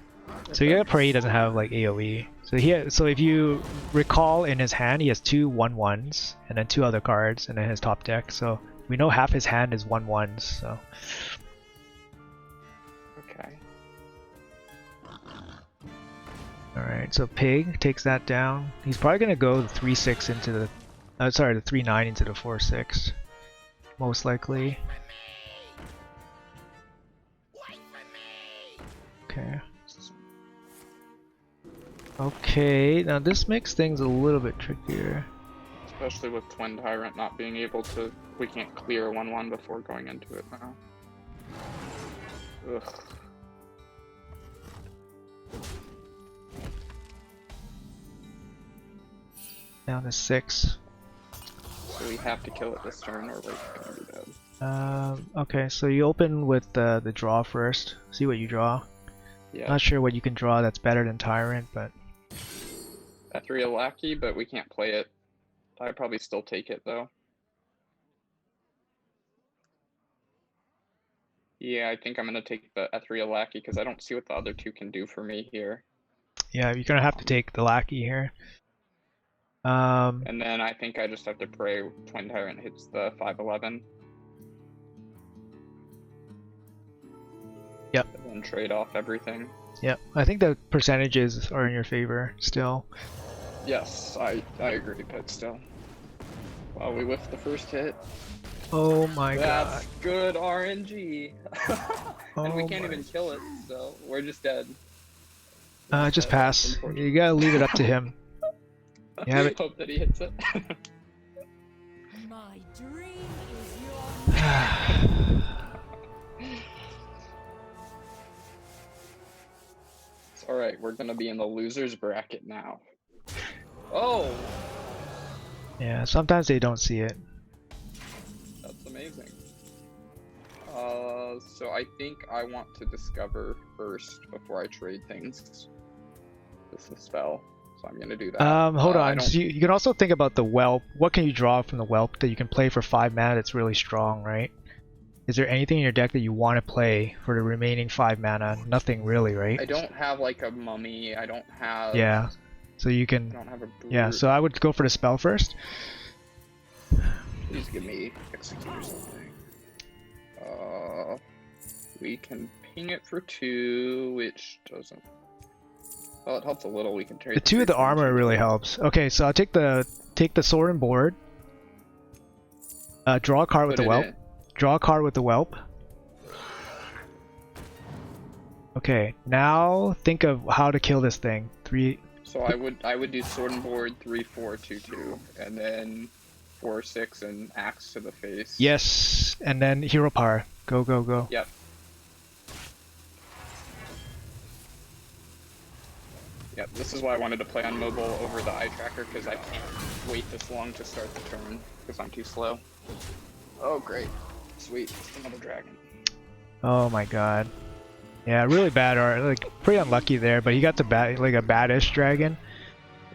So you gotta pray he doesn't have like AoE. So if you recall in his hand, he has 2 1/1s and then 2 other cards, and then his top deck. So we know half his hand is 1/1s. So Okay. all right. So Pig takes that down. He's probably gonna go the 3/6 into the, the 3/9 into the 4/6, most likely. Okay. Okay, now this makes things a little bit trickier. Especially with Twin Tyrant not being able to, we can't clear 1/1 before going into it now. Ugh. Down to 6. So we have to kill it this turn or we're gonna be dead. Okay, so you open with the draw first. See what you draw. Yeah. Not sure what you can draw that's better than Tyrant, but Ethereal Lackey, but we can't play it. I'd probably still take it though. Yeah, I think I'm gonna take the Ethereal Lackey because I don't see what the other 2 can do for me here. yeah, you're gonna have to take the Lackey here. And then I think I just have to pray Twin Tyrant hits the 5/11. Yep. And then trade off everything. Yep, I think the percentages are in your favor still. Yes, I agree, but still. Well, we whiffed the first hit. Oh my That's god. good RNG. And we Oh can't my- even kill it, so we're just dead. Just pass. You gotta leave it up to him. You have it. Hope that he hits it. My dream is your It's alright, we're gonna be in the loser's bracket now. Oh! Yeah, sometimes they don't see it. That's amazing. So I think I want to discover first before I trade things. This is a spell, so I'm gonna do that. Hold I on. don't- So you can also think about the whelp. What can you draw from the whelp that you can play for 5 mana that's really strong, right? Is there anything in your deck that you want to play for the remaining 5 mana? Nothing really, right? I don't have like a mummy, I don't have... Yeah. So you I can. don't have a brute. Yeah. So I would go for the spell first. Please give me execute or something. We can ping it for 2, which doesn't... Well, it helps a little. We can trade The 2 of the armor really helps. Okay, so I'll take the sword and board. Draw a card with the whelp. Draw a card with the whelp. Okay, now think of how to kill this thing. 3. So I would do sword and board 3/4/2/2, and then 4/6 and axe to the face. Yes, and then hero power. Go go go. Yep. Yep. This is why I wanted to play on mobile over the eye tracker because I can't wait this long to start the turn because I'm too slow. Oh great, sweet, another dragon. Oh my god. Yeah, really bad art. Like pretty unlucky there, but he got the like a baddish dragon.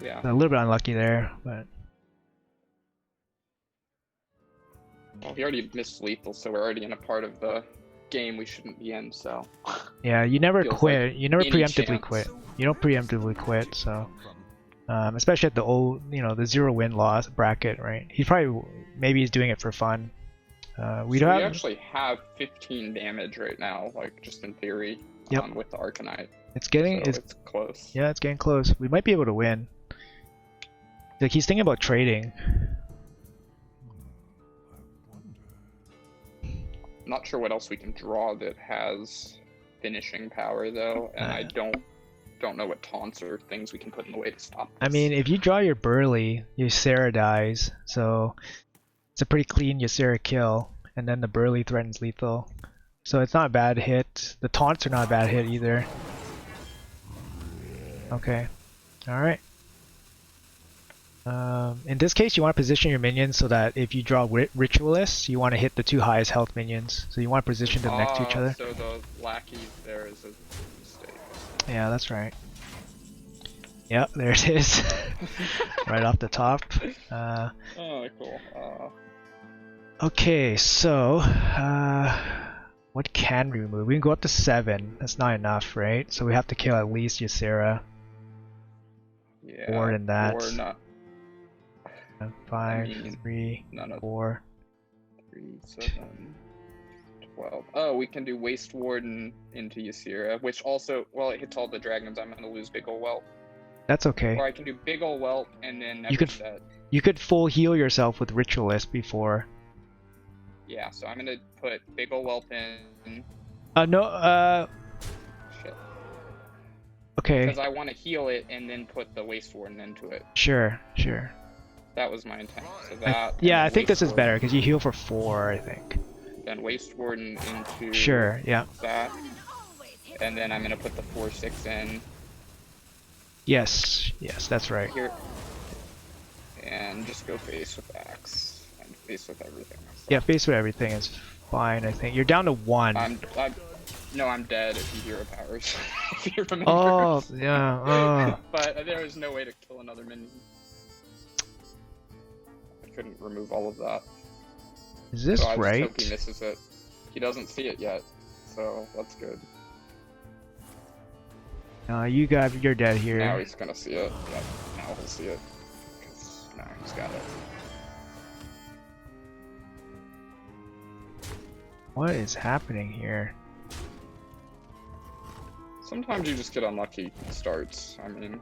Yeah. A little bit unlucky there, but Well, he already missed lethal, so we're already in a part of the game we shouldn't be in. So. yeah, you never Feels quit. like You never any preemptively chance. quit. You don't preemptively quit, so especially at the old, the 0 win loss bracket, right? He probably maybe he's doing it for fun. We So don't we have. actually have 15 damage right now, like just in theory. Yep. With the Arcanite. It's getting. So It's it's close. yeah, it's getting close. We might be able to win. Like he's thinking about trading. Not sure what else we can draw that has finishing power though, and I don't know what taunts or things we can put in the way to stop this. I mean, if you draw your Burly, your Sarah dies, so it's a pretty clean Ysera kill, and then the Burly threatens lethal. So it's not a bad hit. The taunts are not a bad hit either. Okay. Alright. In this case, you want to position your minions so that if you draw Ritualists, you want to hit the 2 highest health minions. So you want to position them next to each other. So the lackey there is a mistake. Yeah, that's right. Yep, there it is. Right off the top. Oh, cool. Okay, so What can we remove? We can go up to 7. That's not enough, right? So we have to kill at least Ysera. Yeah. More than that. Or not. 5, I mean, 3, none of 4. 3, 7, 12. Oh, we can do Waste Warden into Ysera, which also, well, it hits all the dragons. I'm gonna lose Big Ol' Whelp. That's okay. Or I can do Big Ol' Whelp and then never You could set. You could full heal yourself with Ritualist before. Yeah, so I'm gonna put Big Ol' Whelp in. No, Shit. okay. Because I want to heal it and then put the Waste Warden into it. Sure. That was my intent. So that. Yeah, I think this is Warden, better because you heal for 4, I think. Then Waste Warden into. Sure, yeah. That. And then I'm gonna put the 4/6 in. Yes, that's right. Here. And just go face with Axe. And face with everything else. Yeah, face with everything is fine, I think. You're down to 1. No, I'm dead if you hero powers. If you remember. Oh, yeah. But there is no way to kill another minion. I couldn't remove all of that. Is this so I just right? hope he misses it. He doesn't see it yet, so that's good. You're dead here. Now he's gonna see it. Yeah, now he'll see it. 'Cause now he's got it. What is happening here? Sometimes you just get unlucky starts. I mean.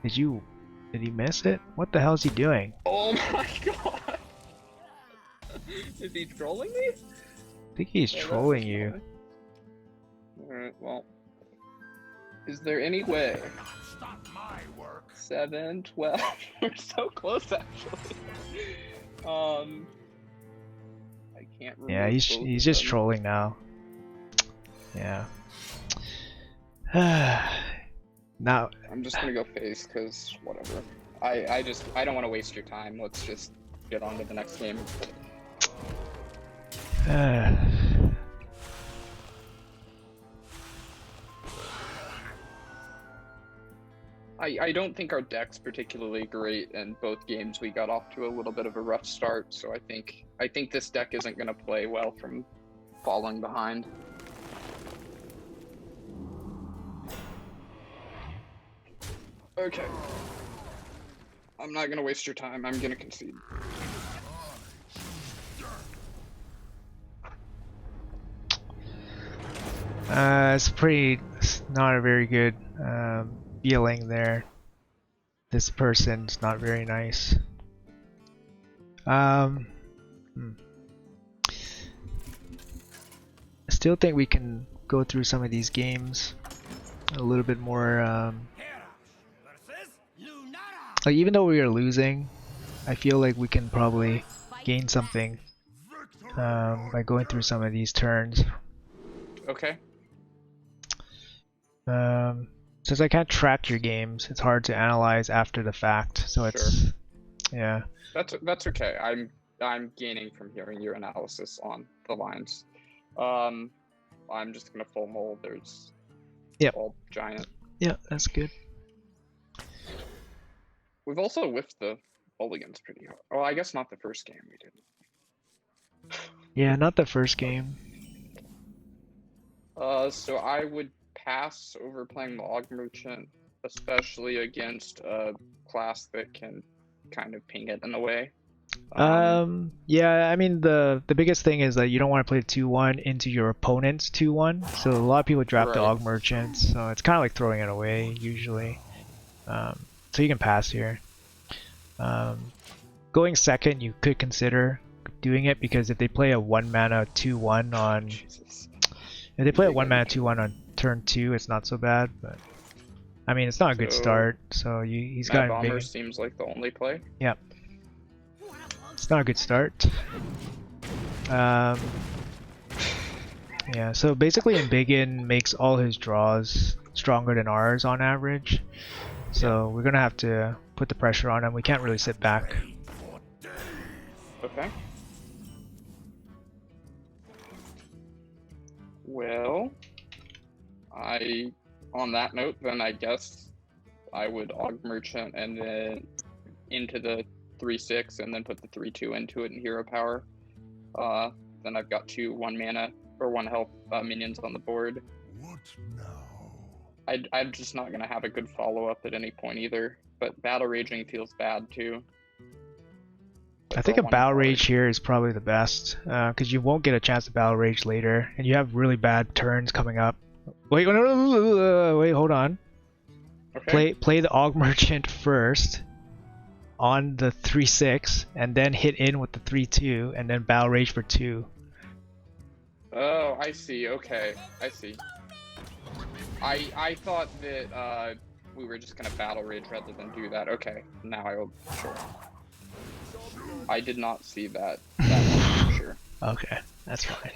Did he miss it? What the hell is he doing? Oh my god! Is he trolling me? I think he's trolling you. Alright, well. Is there any way? Stop my work. 7, 12. We're so close, actually. I can't remember. Yeah, he's just trolling now. Yeah. Now I'm just gonna go face, cause whatever. I don't want to waste your time. Let's just get on to the next game. I don't think our deck's particularly great, and both games we got off to a little bit of a rough start. So I think this deck isn't gonna play well from falling behind. Okay. I'm not gonna waste your time. I'm gonna concede. it's not a very good feeling there. This person's not very nice. I still think we can go through some of these games a little bit more. Like even though we are losing, I feel like we can probably gain something by going through some of these turns. Okay. Since I can't track your games, it's hard to analyze after the fact. So it's yeah. That's okay. I'm gaining from hearing your analysis on the lines. I'm just gonna full mold. There's all giant. Yeah, that's good. We've also whiffed the mulligans pretty hard. Oh, I guess not the first game we did. Yeah, not the first game. So I would pass over playing Log Merchant, especially against a class that can kind of ping it in a way. Yeah, I mean the biggest thing is that you don't want to play 2-1 into your opponent's 2-1. So a lot of people drop the Og Merchants, so it's kind of like throwing it away usually. So you can pass here. Going second, you could consider doing it because if they play a 1-mana 2-1 on, if they play a 1-mana 2-1 on turn 2, it's not so bad. But I mean, it's not a good start. So he's got Bomber big. seems like the only play. Yeah, it's not a good start. Yeah, so basically Embiggen makes all his draws stronger than ours on average. So we're gonna have to put the pressure on him. We can't really sit back. Okay. Well, on that note, then I guess I would Og Merchant and then into the 3/6 and then put the 3/2 into it and hero power. then I've got 2 1 mana or 1 health minions on the board. What now? I'm just not gonna have a good follow up at any point either. But battle raging feels bad too. I think a battle rage here is probably the best because you won't get a chance to battle rage later, and you have really bad turns coming up. Wait, wait, hold on. Okay. Play the Aug Merchant first on the 3/6, and then hit in with the 3/2, and then battle rage for 2. Oh, I see. Okay, I see. I thought that we were just gonna battle rage rather than do that. Okay, now I will. Sure. I did not see that. For sure. Okay, that's fine.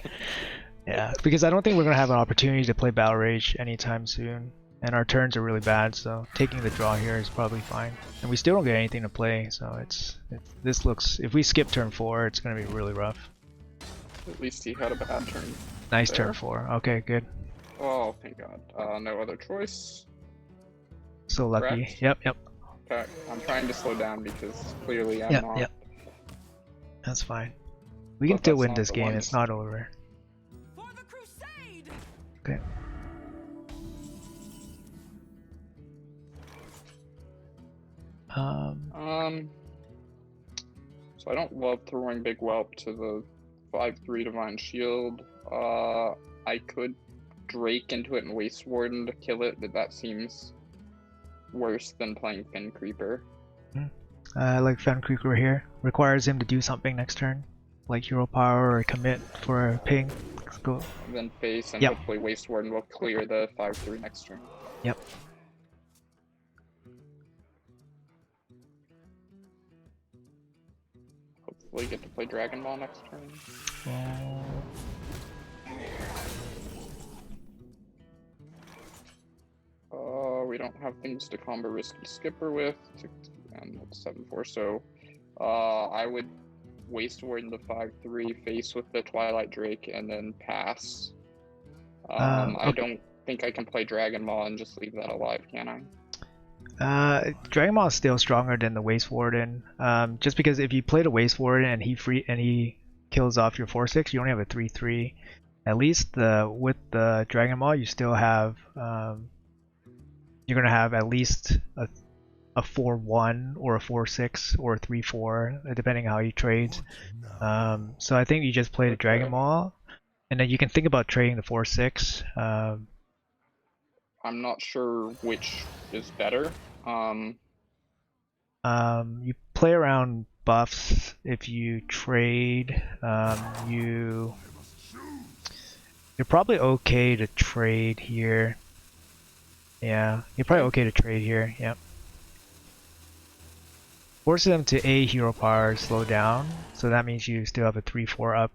Yeah, because I don't think we're gonna have an opportunity to play battle rage anytime soon, and our turns are really bad. So taking the draw here is probably fine, and we still don't get anything to play. So this looks. If we skip turn 4, it's gonna be really rough. At least he had a bad turn. Nice there. turn 4. Okay, good. Oh, thank God. No other choice. So lucky. Correct? Yep. Okay, I'm trying to slow down because clearly I'm not. Yep. That's fine. We can But still that's win not this the game. ones. It's not over. For the crusade! Okay. So I don't love throwing Big Whelp to the 5/3 Divine Shield. I could Drake into it and Waste Warden to kill it, but that seems worse than playing Fin Creeper. Like Fen Creeper here. Requires him to do something next turn. Like Hero Power or commit for a ping. Let's go. And then face and Yep. hopefully Waste Warden will clear the 5/3 next turn. Yep. Hopefully get to play Dragon Ball next turn. We don't have things to combo Risky Skipper with, and that's 7/4. So, I would Waste Warden the 5/3, face with the Twilight Drake, and then pass. I Okay. don't think I can play Dragon Ball and just leave that alive, can I? Dragon Ball is still stronger than the Waste Warden. Just because if you play the Waste Warden and he kills off your 4/6, you only have a 3/3. At least with the Dragon Ball, you still have you're gonna have at least a 4/1 or a 4/6 or a 3/4, depending how you trade. So I think you just play the Dragon Ball, and then you can think about trading the 4/6. I'm not sure which is better. You play around buffs. If you trade, you're probably okay to trade here. Yeah, you're probably okay to trade here. Yep. Forces them to a hero power, slow down. So that means you still have a 3/4 up.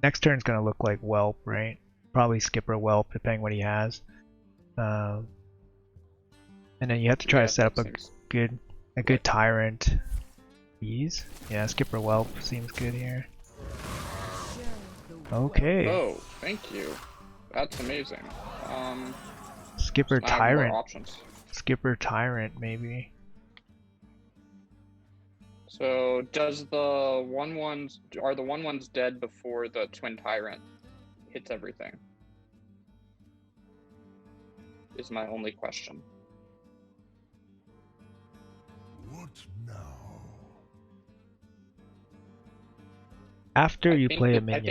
Next turn's gonna look like Whelp, right? Probably Skipper Whelp, depending what he has. And then you have to try to set up a good Tyrant. Bees? Yeah, Skipper Whelp seems good here. Okay. Oh, thank you. That's amazing. Skipper I have more Tyrant. options. Skipper Tyrant, maybe. So does the 1/1s are the 1/1s dead before the Twin Tyrant hits everything? Is my only question. What now? After you play a minion. I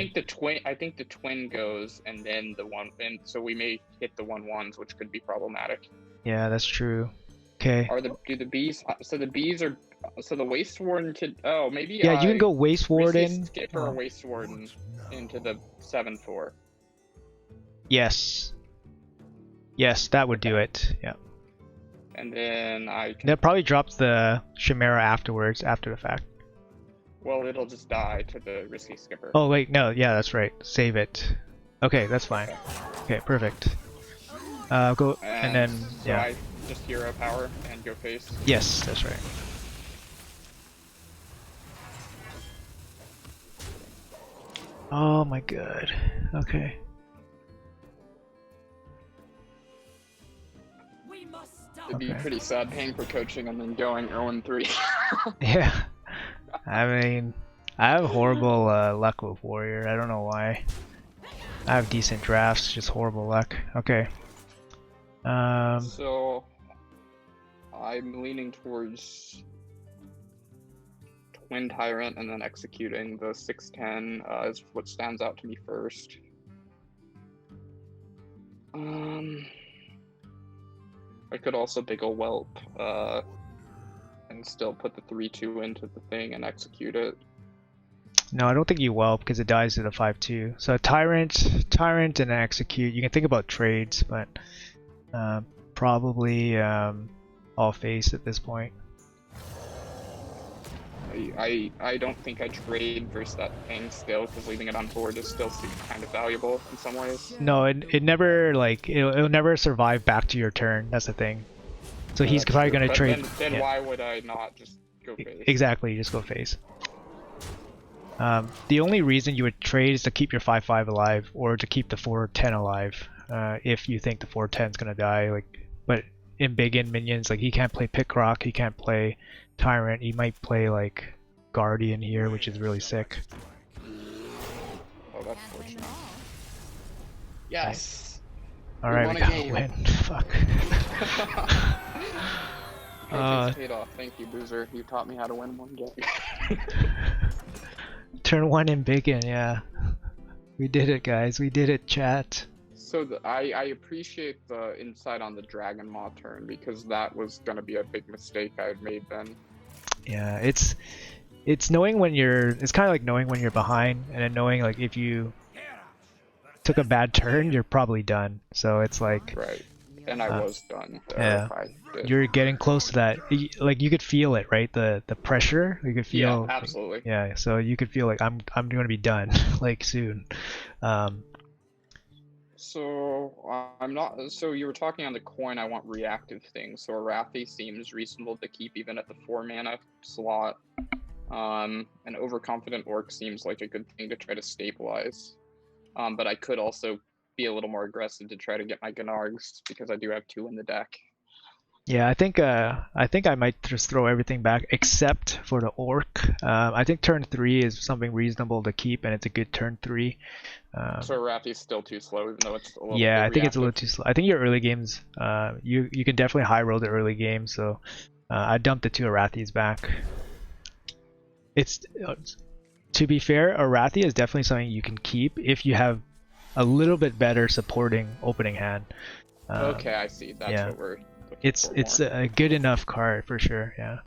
think the twin goes and then the one, and so we may hit the 1/1s, which could be problematic. Yeah, that's true. Okay. Do the bees? So the bees are. So the Waste Warden could. Oh, maybe. Yeah, you can go Waste Warden. Skipper or Waste Warden into the 7/4. Yes. Yes, that would do it. Yeah. And then That probably drops the Chimera afterwards, after the fact. Well, it'll just die to the Risky Skipper. Oh wait, no, yeah, that's right. Save it. Okay, that's fine. Okay, perfect. Go and then so yeah. I just hero power and go face. Yes, that's right. Oh my god. Okay. We must stop. It'd be pretty sad paying for coaching and then going 0-3. Yeah. I mean, I have horrible luck with warrior. I don't know why. I have decent drafts, just horrible luck. Okay. So I'm leaning towards Twin Tyrant and then executing the 610 is what stands out to me first. I could also big ol' whelp and still put the 3-2 into the thing and execute it. No, I don't think you whelp because it dies to the 5-2. So tyrant, and execute. You can think about trades, but probably all face at this point. I don't think I trade versus that thing still, because leaving it on board is still kind of valuable in some ways. No, it never like it'll never survive back to your turn. That's the thing. So he's probably gonna trade. Then why would I not just go face? Exactly, just go face. The only reason you would trade is to keep your 5-5 alive or to keep the 4-10 alive. If you think the 4-10 is gonna die, like, but in big in minions, like he can't play Pickrock, he can't play Tyrant, he might play like Guardian here, which is really sick. Oh, that's fortunate. Yes. Alright, we gotta win. Fuck. Paid off. Thank you, Boozer. You taught me how to win one game. Turn 1 in Biggin, yeah. We did it, guys. We did it, chat. So I appreciate the insight on the Dragon Maw turn, because that was going to be a big mistake I had made then. Yeah, it's knowing when you're... It's kind of like knowing when you're behind, and then knowing like if you took a bad turn, you're probably done. So it's like... Right. And I was done. Yeah. You're getting close to that. Like you could feel it, right? The pressure. You could feel. Yeah, absolutely. Like, yeah. So you could feel like I'm going to be done like soon. So I'm not. So you were talking on the coin. I want reactive things. So Arathi seems reasonable to keep even at the 4 mana slot. An overconfident orc seems like a good thing to try to stabilize. But I could also be a little more aggressive to try to get my Gnargs, because I do have 2 in the deck. Yeah, I think I might just throw everything back except for the orc. I think turn 3 is something reasonable to keep, and it's a good turn 3. So Arathi's still too slow, even though it's a little yeah, bit I think it's a little reactive. too slow. I think your early games, you can definitely high roll the early game. So I dumped the 2 Arathis back. It's to be fair, Arathi is definitely something you can keep if you have a little bit better supporting opening hand. Okay, I see. That's what we're looking it's for. a good enough card for sure. Yeah.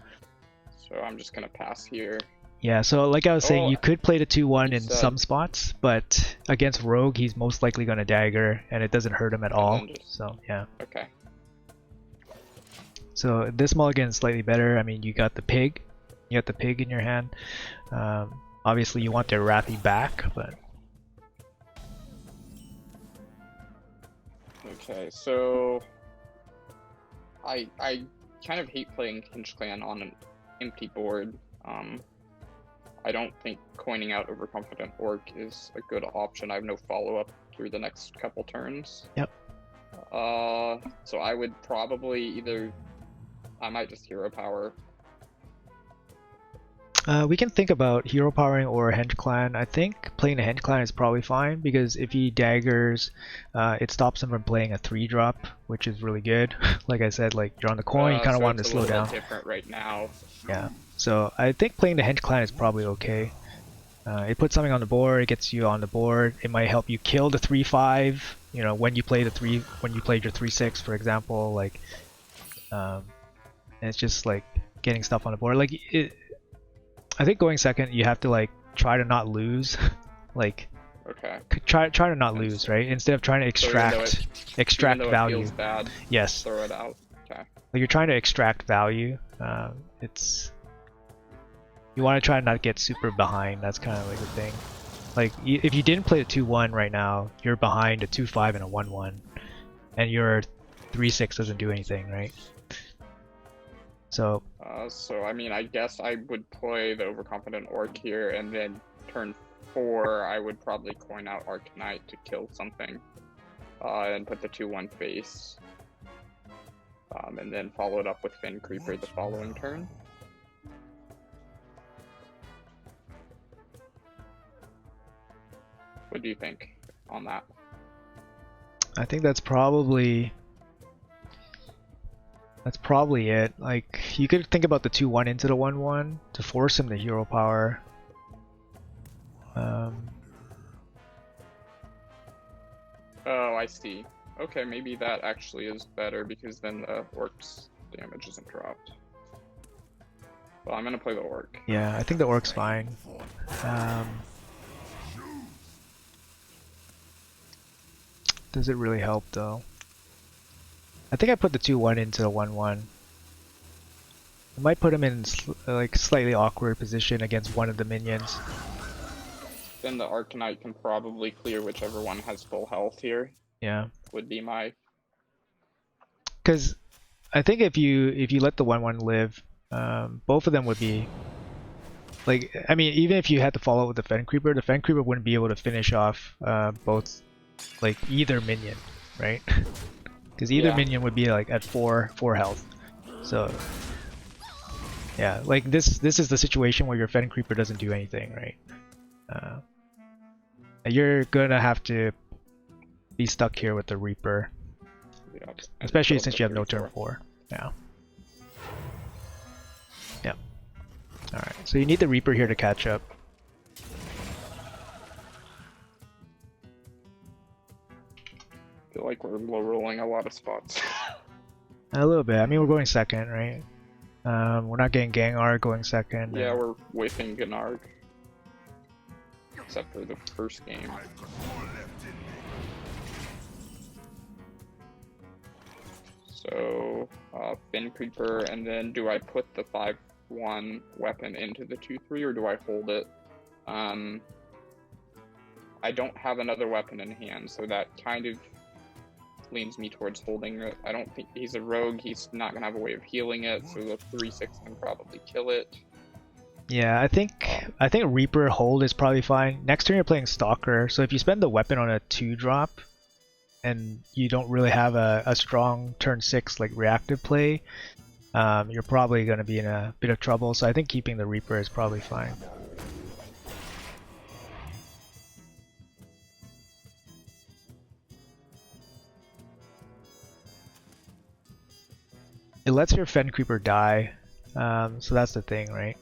So I'm just gonna pass here. Yeah. So like I was saying, you could play the 2-1 in some spots, but against Rogue, he's most likely gonna dagger, and it doesn't hurt him at all. So yeah. Okay. So this mulligan is slightly better. I mean, you got the pig. You got the pig in your hand. Obviously, you want the Arathi back, but. Okay, so I kind of hate playing Hinge Clan on an empty board. I don't think coining out Overconfident Orc is a good option. I have no follow-up through the next couple turns. Yep. So I would probably I might just hero power. We can think about hero powering or Henge Clan. I think playing a Henge Clan is probably fine, because if he daggers, it stops him from playing a 3-drop, which is really good. Like I said, like you're on the coin, you kind of want to slow down. It's a little different right now. Yeah, so I think playing the Henge Clan is probably okay. It puts something on the board, it gets you on the board. It might help you kill the 3-5. You know, when you play your 3-6, for example, like, and it's just like getting stuff on the board. Like I think going second, you have to like try to not lose, like try to not lose, right? Instead of trying to extract value. It feels bad, yes. Throw it out. Okay. Like you're trying to extract value. You want to try and not get super behind. That's kind of like the thing. Like if you didn't play a 2-1 right now, you're behind a 2-5 and a 1-1, and your 3-6 doesn't do anything, right? So I mean, I guess I would play the Overconfident Orc here, and then turn 4, I would probably coin out Arcanite to kill something, and put the 2-1 face, and then follow it up with Fin Creeper the following turn. What do you think on that? I think that's probably it. Like, you could think about the 2-1 into the 1-1 to force him to hero power. Oh, I see. Okay, maybe that actually is better because then the orc's damage isn't dropped. Well, I'm gonna play the orc. Yeah, I think the orc's fine. Does it really help though? I think I put the 2-1 into the 1-1. I might put him in like slightly awkward position against one of the minions. Then the Arcanite can probably clear whichever one has full health here. Yeah. Would be my. Because I think if you let the 1-1 live, both of them would be like, I mean, even if you had to follow it with the Fen Creeper wouldn't be able to finish off both, like either minion, right? Because either minion would be like at 4 health. So yeah, like this is the situation where your Fen Creeper doesn't do anything, right? You're gonna have to be stuck here with the Reaper, especially since you have no turn 4. Yeah. Yeah. All right. So you need the Reaper here to catch up. I feel like we're low rolling a lot of spots. A little bit. I mean, we're going second, right? We're not getting Gengar going second. Yeah, we're whiffing Gnarg. Except for the first game. So, Fin Creeper, and then do I put the 5-1 weapon into the 2-3 or do I hold it? I don't have another weapon in hand, so that kind of leans me towards holding it. I don't think he's a rogue, he's not gonna have a way of healing it, so the 3-6 can probably kill it. Yeah, I think Reaper hold is probably fine. Next turn you're playing Stalker, so if you spend the weapon on a 2-drop and you don't really have a strong turn 6 like reactive play, you're probably going to be in a bit of trouble. So I think keeping the Reaper is probably fine. It lets your Fen Creeper die, so that's the thing, right?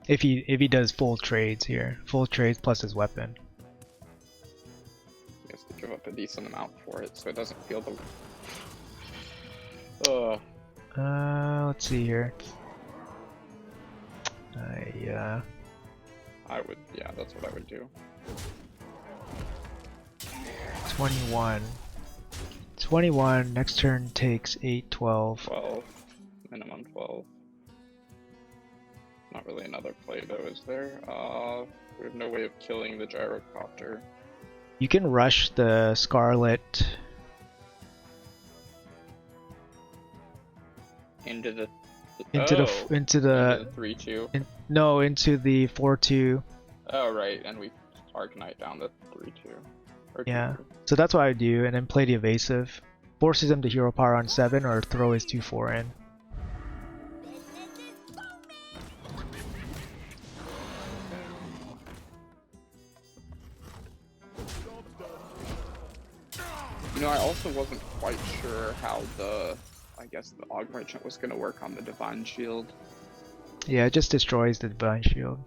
If he does full trades here, full trades plus his weapon. He has to give up a decent amount for it, so it doesn't feel the. Let's see here. I would, yeah, that's what I would do. 21. 21. Next turn takes 8, 12. 12, minimum 12. Not really another play though, is there? We have no way of killing the gyrocopter. You can rush the Scarlet into the 3-2. No, into the 4-2. Oh right, and we Arcanite down the 3-2. Yeah, so that's what I do, and then play the evasive. Forces him to hero power on 7 or throw his 2-4 in. You know, I also wasn't quite sure how I guess the Aug Merchant was going to work on the Divine Shield. Yeah, it just destroys the Divine Shield.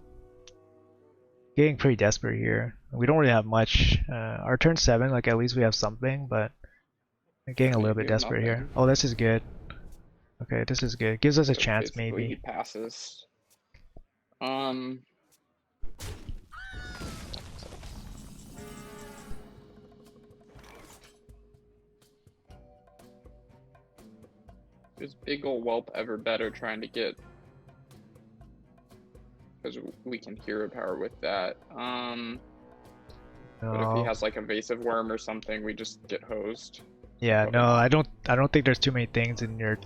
Getting pretty desperate here. We don't really have much. Our turn 7, like at least we have something, but we're getting a little bit desperate here. Oh, this is good. Okay, this is good. Gives us a chance, maybe. He passes. Is big ol' whelp ever better trying to get, because we can hero power with that. But if he has like evasive worm or something, we just get hosed. Yeah, no, I don't think there's too many things in your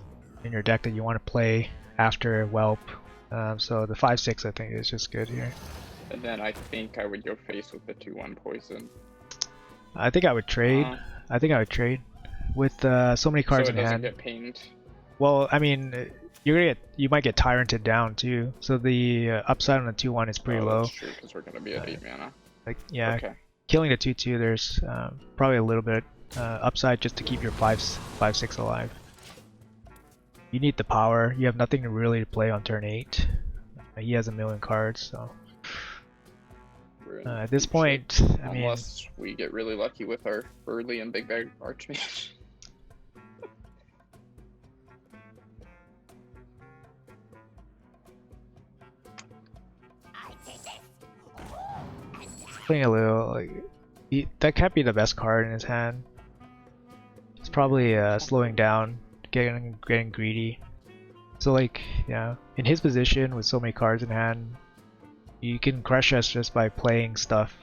deck that you want to play after whelp. So the 5-6 I think is just good here. And then I think I would go face with the 2-1 poison. I think I would trade. With so many cards so in hand. So it doesn't get pinged. Well, I mean, you might get Tyranted down too. So the upside on the 2-1 is pretty low. That's true, because we're gonna be at 8 mana. Like, yeah, Okay. killing the 2/2, there's probably a little bit upside just to keep your 5/6 alive. You need the power. You have nothing really to play on turn 8. He has a million cards, so at this point, I mean, unless we get really lucky with our early and big bag archmage. playing a little like that can't be the best card in his hand. He's probably slowing down, getting greedy. So like, yeah, in his position with so many cards in hand, you can crush us just by playing stuff.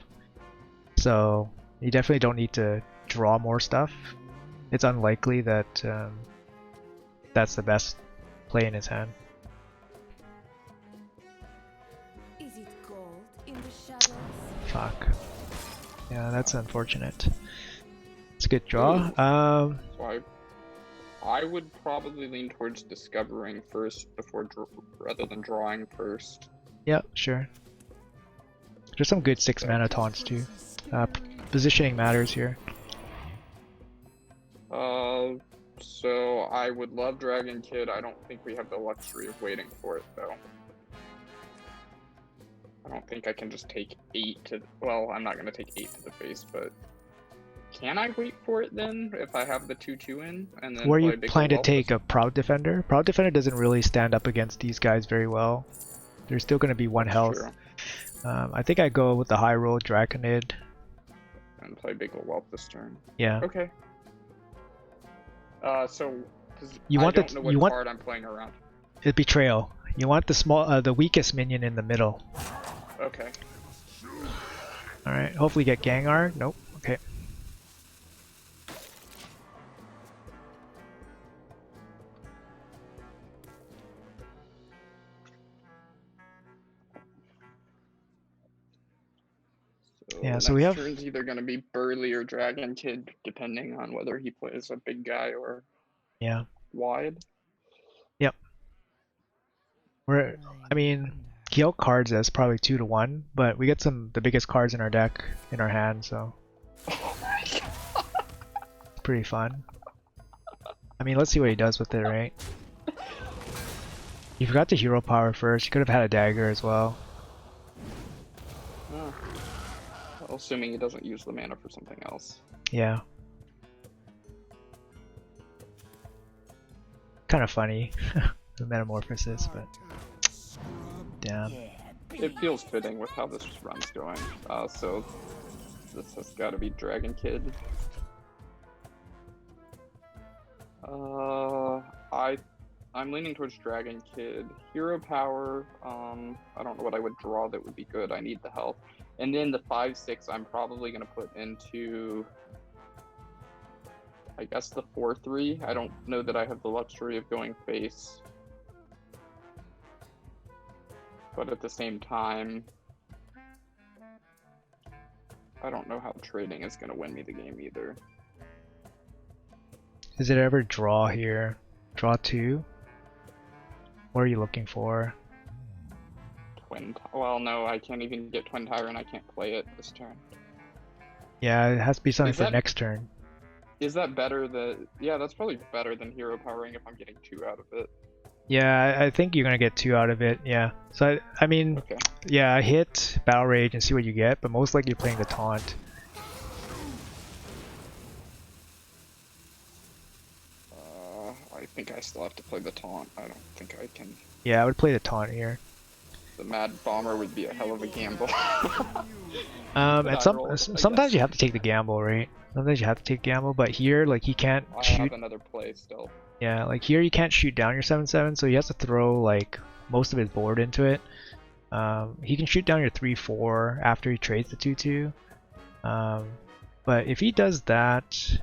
So you definitely don't need to draw more stuff. It's unlikely that that's the best play in his hand. Is it gold in the shadows? Fuck. Yeah, that's unfortunate. It's a good draw. So I would probably lean towards discovering first before rather than drawing first. Yeah, sure. There's some good 6 mana taunts too. Positioning matters here. So I would love Dragon Kid. I don't think we have the luxury of waiting for it though. I don't think I can just take 8 to, well, I'm not going to take 8 to the face, but can I wait for it then if I have the 2/2 in? And then Were you planning to take a Proud Defender? Proud Defender doesn't really stand up against these guys very well. They're still going to be 1 health. True. I think I go with the high roll Draconid. And play Big Ol' Whelp this turn. Yeah. Okay. So you I want don't know what card I'm playing around. It's Betrayal. You want the weakest minion in the middle. Okay. All right. Hopefully get Gengar. Nope. Okay. Yeah, so we have turn's either going to be Burly or Dragon Kid, depending on whether he plays a big guy or wide. Yep. I mean, he outcards us probably 2 to 1, but we get the biggest cards in our deck in our hand, so Oh my god. it's pretty fun. I mean, let's see what he does with it, right? You forgot to hero power first. You could have had a dagger as well. Oh. Well, assuming he doesn't use the mana for something else. Yeah. Kind of funny, the metamorphosis, but damn. It feels fitting with how this run's going. So this has got to be Dragon Kid. I'm leaning towards Dragon Kid. Hero power. I don't know what I would draw that would be good. I need the health. And then the 5/6 I'm probably gonna put into, I guess, the 4/3. I don't know that I have the luxury of going face. But at the same time, I don't know how trading is gonna win me the game either. Is it ever draw here? Draw 2? What are you looking for? Well, no, I can't even get Twin Tyrant. I can't play it this turn. Yeah, it has to be something for next turn. Is that better than... Yeah, that's probably better than hero powering if I'm getting 2 out of it. Yeah, I think you're gonna get 2 out of it, yeah. So, I mean, okay. Yeah, hit Battle Rage and see what you get, but most likely you're playing the taunt. I think I still have to play the taunt. I don't think I can... Yeah, I would play the taunt here. The Mad Bomber would be a hell of a gamble. Sometimes you have to take the gamble, right? Sometimes you have to take gamble, but here, like, he can't shoot. I have another play still. Yeah, like here you can't shoot down your 7/7, so he has to throw like most of his board into it. He can shoot down your 3/4 after he trades the 2/2. But if he does that,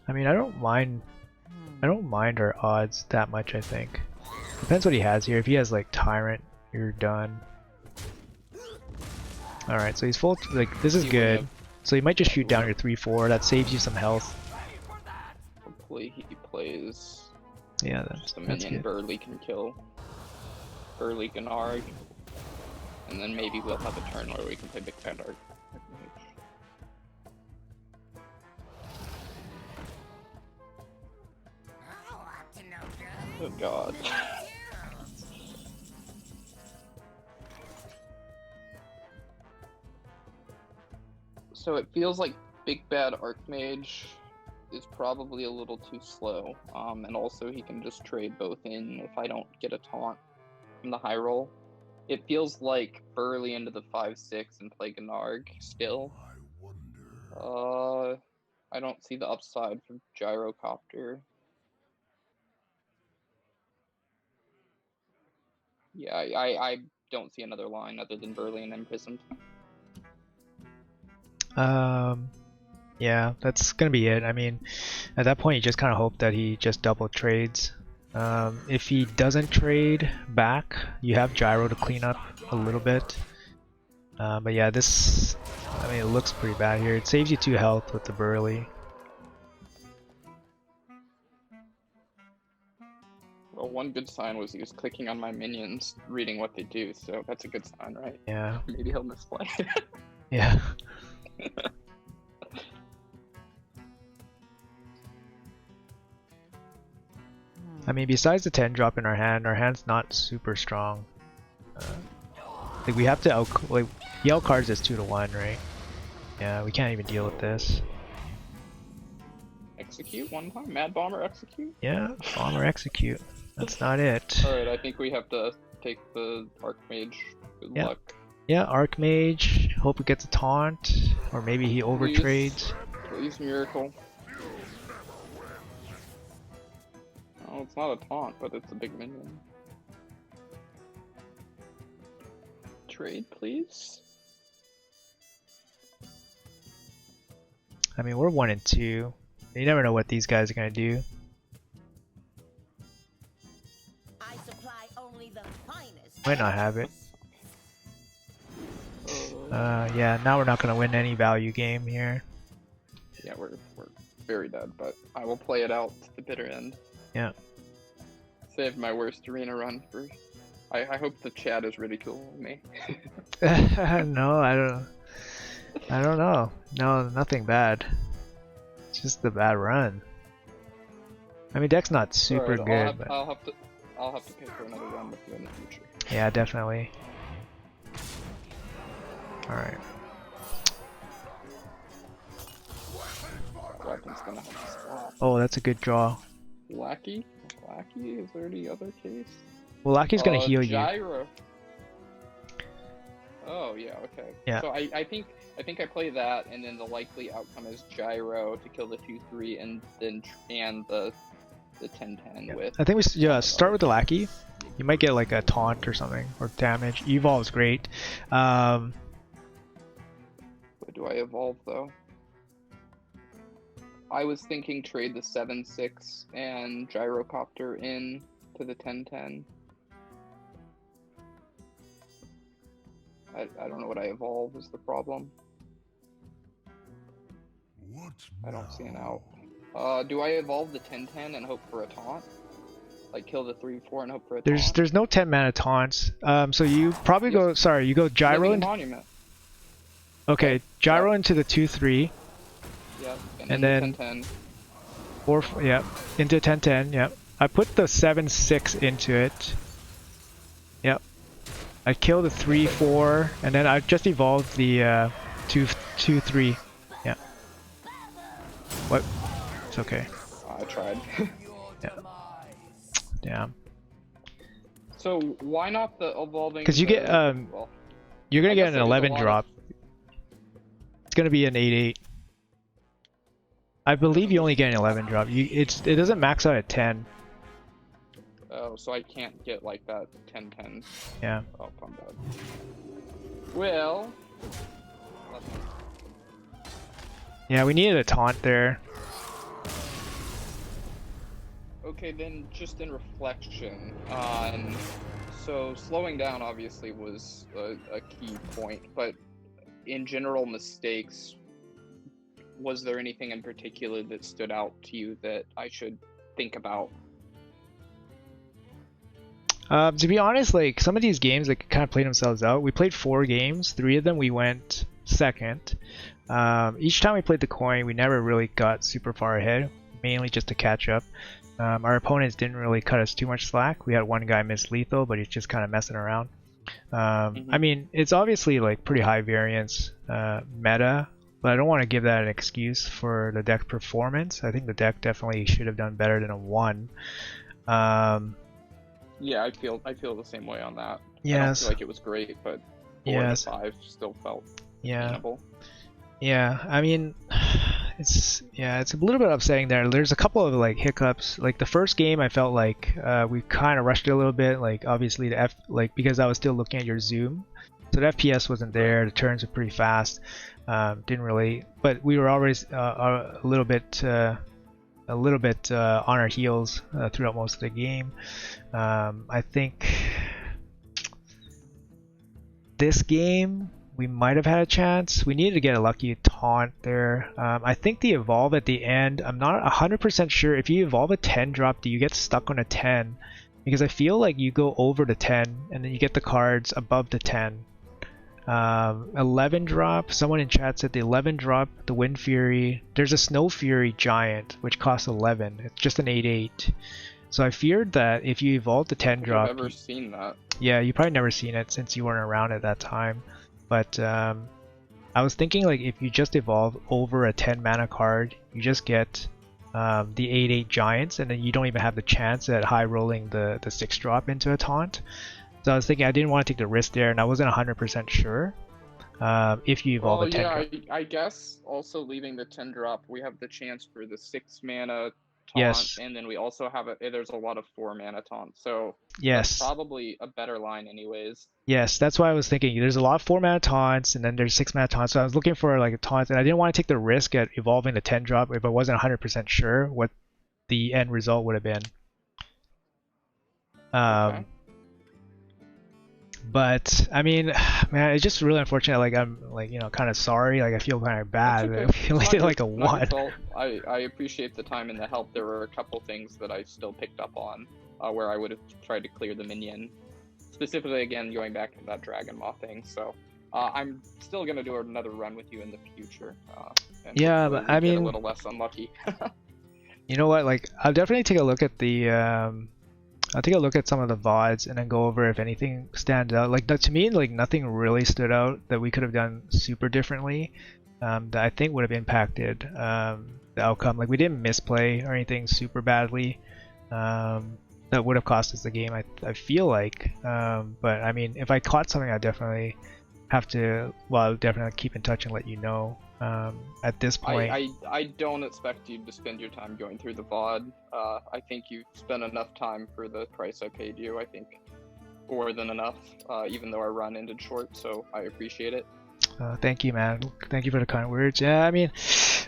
I mean, I don't mind our odds that much. I think depends what he has here. If he has like Tyrant, you're done. All right, so he's full. Like this is good. So he might just shoot down your 3/4. That saves you some health. Hopefully he plays. Yeah, that's the minion good. Burly can kill. Burly Gennard. and then maybe we'll have a turn where we can play Big Bad Arc. Oh god. So it feels like Big Bad Archmage is probably a little too slow, and also he can just trade both in if I don't get a taunt from the high roll. It feels like Burley into the 5/6 and play Gnarg still. I wonder. I don't see the upside for Gyrocopter. Yeah, I don't see another line other than Burley and Imprisoned. Yeah, that's gonna be it. I mean, at that point, you just kind of hope that he just double trades. If he doesn't trade back, you have Gyro to clean up a little bit. But yeah, this, I mean, it looks pretty bad here. It saves you 2 health with the Burley. Well, one good sign was he was clicking on my minions, reading what they do, so that's a good sign, right? Yeah. Maybe he'll misplay. Yeah. I mean, besides the 10 drop in our hand's not super strong. Like we have to like he outcards us 2-1, right? Yeah, we can't even deal with this. Execute one time? Mad Bomber execute? Yeah, bomber execute. That's not it. Alright, I think we have to take the Archmage. Good luck. Yeah, Archmage. Hope it gets a taunt, or maybe he overtrades. Please, miracle. Oh, it's not a taunt, but it's a big minion. Trade, please. I mean, we're 1 and 2. You never know what these guys are gonna do. I supply only the finest. Might not have it. Yeah, now we're not gonna win any value game here. Yeah, we're very dead, but I will play it out to the bitter end. Yeah. Save my worst arena run for. I hope the chat is ridiculing me. No, I don't know. No, nothing bad. It's just the bad run. I mean, deck's not super good, but I'll have to pay for another run with you in the future. yeah, definitely. All right. Weapon's gonna have to stop. Oh, that's a good draw. Lackey? Is there any other case? Well, Lackey's gonna heal you. Gyro. Oh yeah, okay. Yeah. So I think I play that, and then the likely outcome is Gyro to kill the 2/3, and then the 10/10 with. I think we start with the Lackey. You might get like a taunt or something, or damage. Evolve's great. What do I evolve though? I was thinking trade the 7/6 and Gyrocopter in to the 10/10. I don't know what I evolve is the problem. What I don't see an now? out. Do I evolve the 10/10 and hope for a taunt? Like kill the 3/4 and hope for a taunt? There's no 10 mana taunts. So you probably go. Sorry, you go Gyro Living into. Monument. Okay, Gyro into the 2/3. Yep. And then 10/10. Or yeah, into 10/10. Yep. I put the 7/6 into it. Yep. I kill the 3/4, and then I just evolved the 2/3. Yeah. What? It's okay. I tried. Yeah. Damn. So why not the evolving? Because you get well, you're gonna I get guess an there's a 11 lot of- drop. It's gonna be an 8/8. I believe you only get an 11 drop. It doesn't max out at 10. Oh, so I can't get like that 10/10. Yeah. Oh, I'm bad. Well. Yeah, we needed a taunt there. Okay, then just in reflection, so slowing down obviously was a key point, but in general mistakes, was there anything in particular that stood out to you that I should think about? To be honest, like some of these games like kind of played themselves out. We played 4 games, 3 of them we went second. Each time we played the coin, we never really got super far ahead, mainly just to catch up. Our opponents didn't really cut us too much slack. We had one guy miss lethal, but he's just kind of messing around. I mean, it's obviously like pretty high variance meta, but I don't want to give that an excuse for the deck performance. I think the deck definitely should have done better than a 1. Yeah, I feel the same way on that. Yes. I don't feel like it was great, but 4 to 5 still felt reasonable. Yeah, I mean, it's a little bit upsetting there. There's a couple of like hiccups. Like the first game, I felt like we kind of rushed it a little bit. Like obviously because I was still looking at your zoom, so the FPS wasn't there. The turns were pretty fast. Didn't really, but we were always a little bit on our heels throughout most of the game. I think this game we might have had a chance. We needed to get a lucky taunt there. I think the evolve at the end, I'm not 100% sure. If you evolve a 10 drop, do you get stuck on a 10? Because I feel like you go over the 10 and then you get the cards above the 10. 11 drop, someone in chat said the 11 drop, the Wind Fury, there's a Snow Fury Giant which costs 11. It's just an 8/8. So I feared that if you evolved the 10 drop, I've never seen that. Yeah, you probably never seen it since you weren't around at that time. But I was thinking like if you just evolve over a 10 mana card, you just get the 8/8 Giants, and then you don't even have the chance at high rolling the 6 drop into a taunt. So I was thinking I didn't want to take the risk there, and I wasn't 100% sure if you evolve a 10 drop. I guess also leaving the 10 drop, we have the chance for the 6 mana taunt, Yes. and then we also have there's a lot of 4 mana taunts, so Yes. that's probably a better line anyways. Yes, that's why I was thinking. There's a lot of 4 mana taunts, and then there's 6 mana taunts. So I was looking for like a taunt, and I didn't want to take the risk at evolving the 10 drop if I wasn't 100% sure what the end result would have been. Okay. But I mean, man, it's just really unfortunate. Like I'm like kind of sorry. Like I feel kind of bad. Okay. I feel like like a Not your 1. fault. I appreciate the time and the help. There were a couple things that I still picked up on where I would have tried to clear the minion. Specifically, again, going back to that Dragon Maw thing. So I'm still going to do another run with you in the future. And Yeah, but I mean, a little less unlucky. You know what? Like I'll definitely take a look at the I'll take a look at some of the VODs and then go over if anything stands out. Like to me, like nothing really stood out that we could have done super differently that I think would have impacted the outcome. Like we didn't misplay or anything super badly that would have cost us the game. I feel like, but I mean, if I caught something, I definitely have to. Well, I'll definitely keep in touch and let you know. At this point, I don't expect you to spend your time going through the VOD. I think you've spent enough time for the price I paid you. I think more than enough, even though our run ended short, so I appreciate it. Thank you, man. Thank you for the kind words. Yeah, I mean,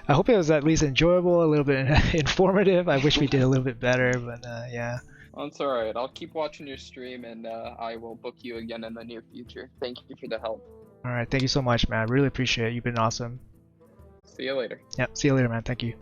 I hope it was at least enjoyable, a little bit informative. I wish we did a little bit better, but yeah. That's alright. I'll keep watching your stream, and I will book you again in the near future. Thank you for the help. Alright, thank you so much, man. I really appreciate it. You've been awesome. See you later. Yeah, see you later, man. Thank you.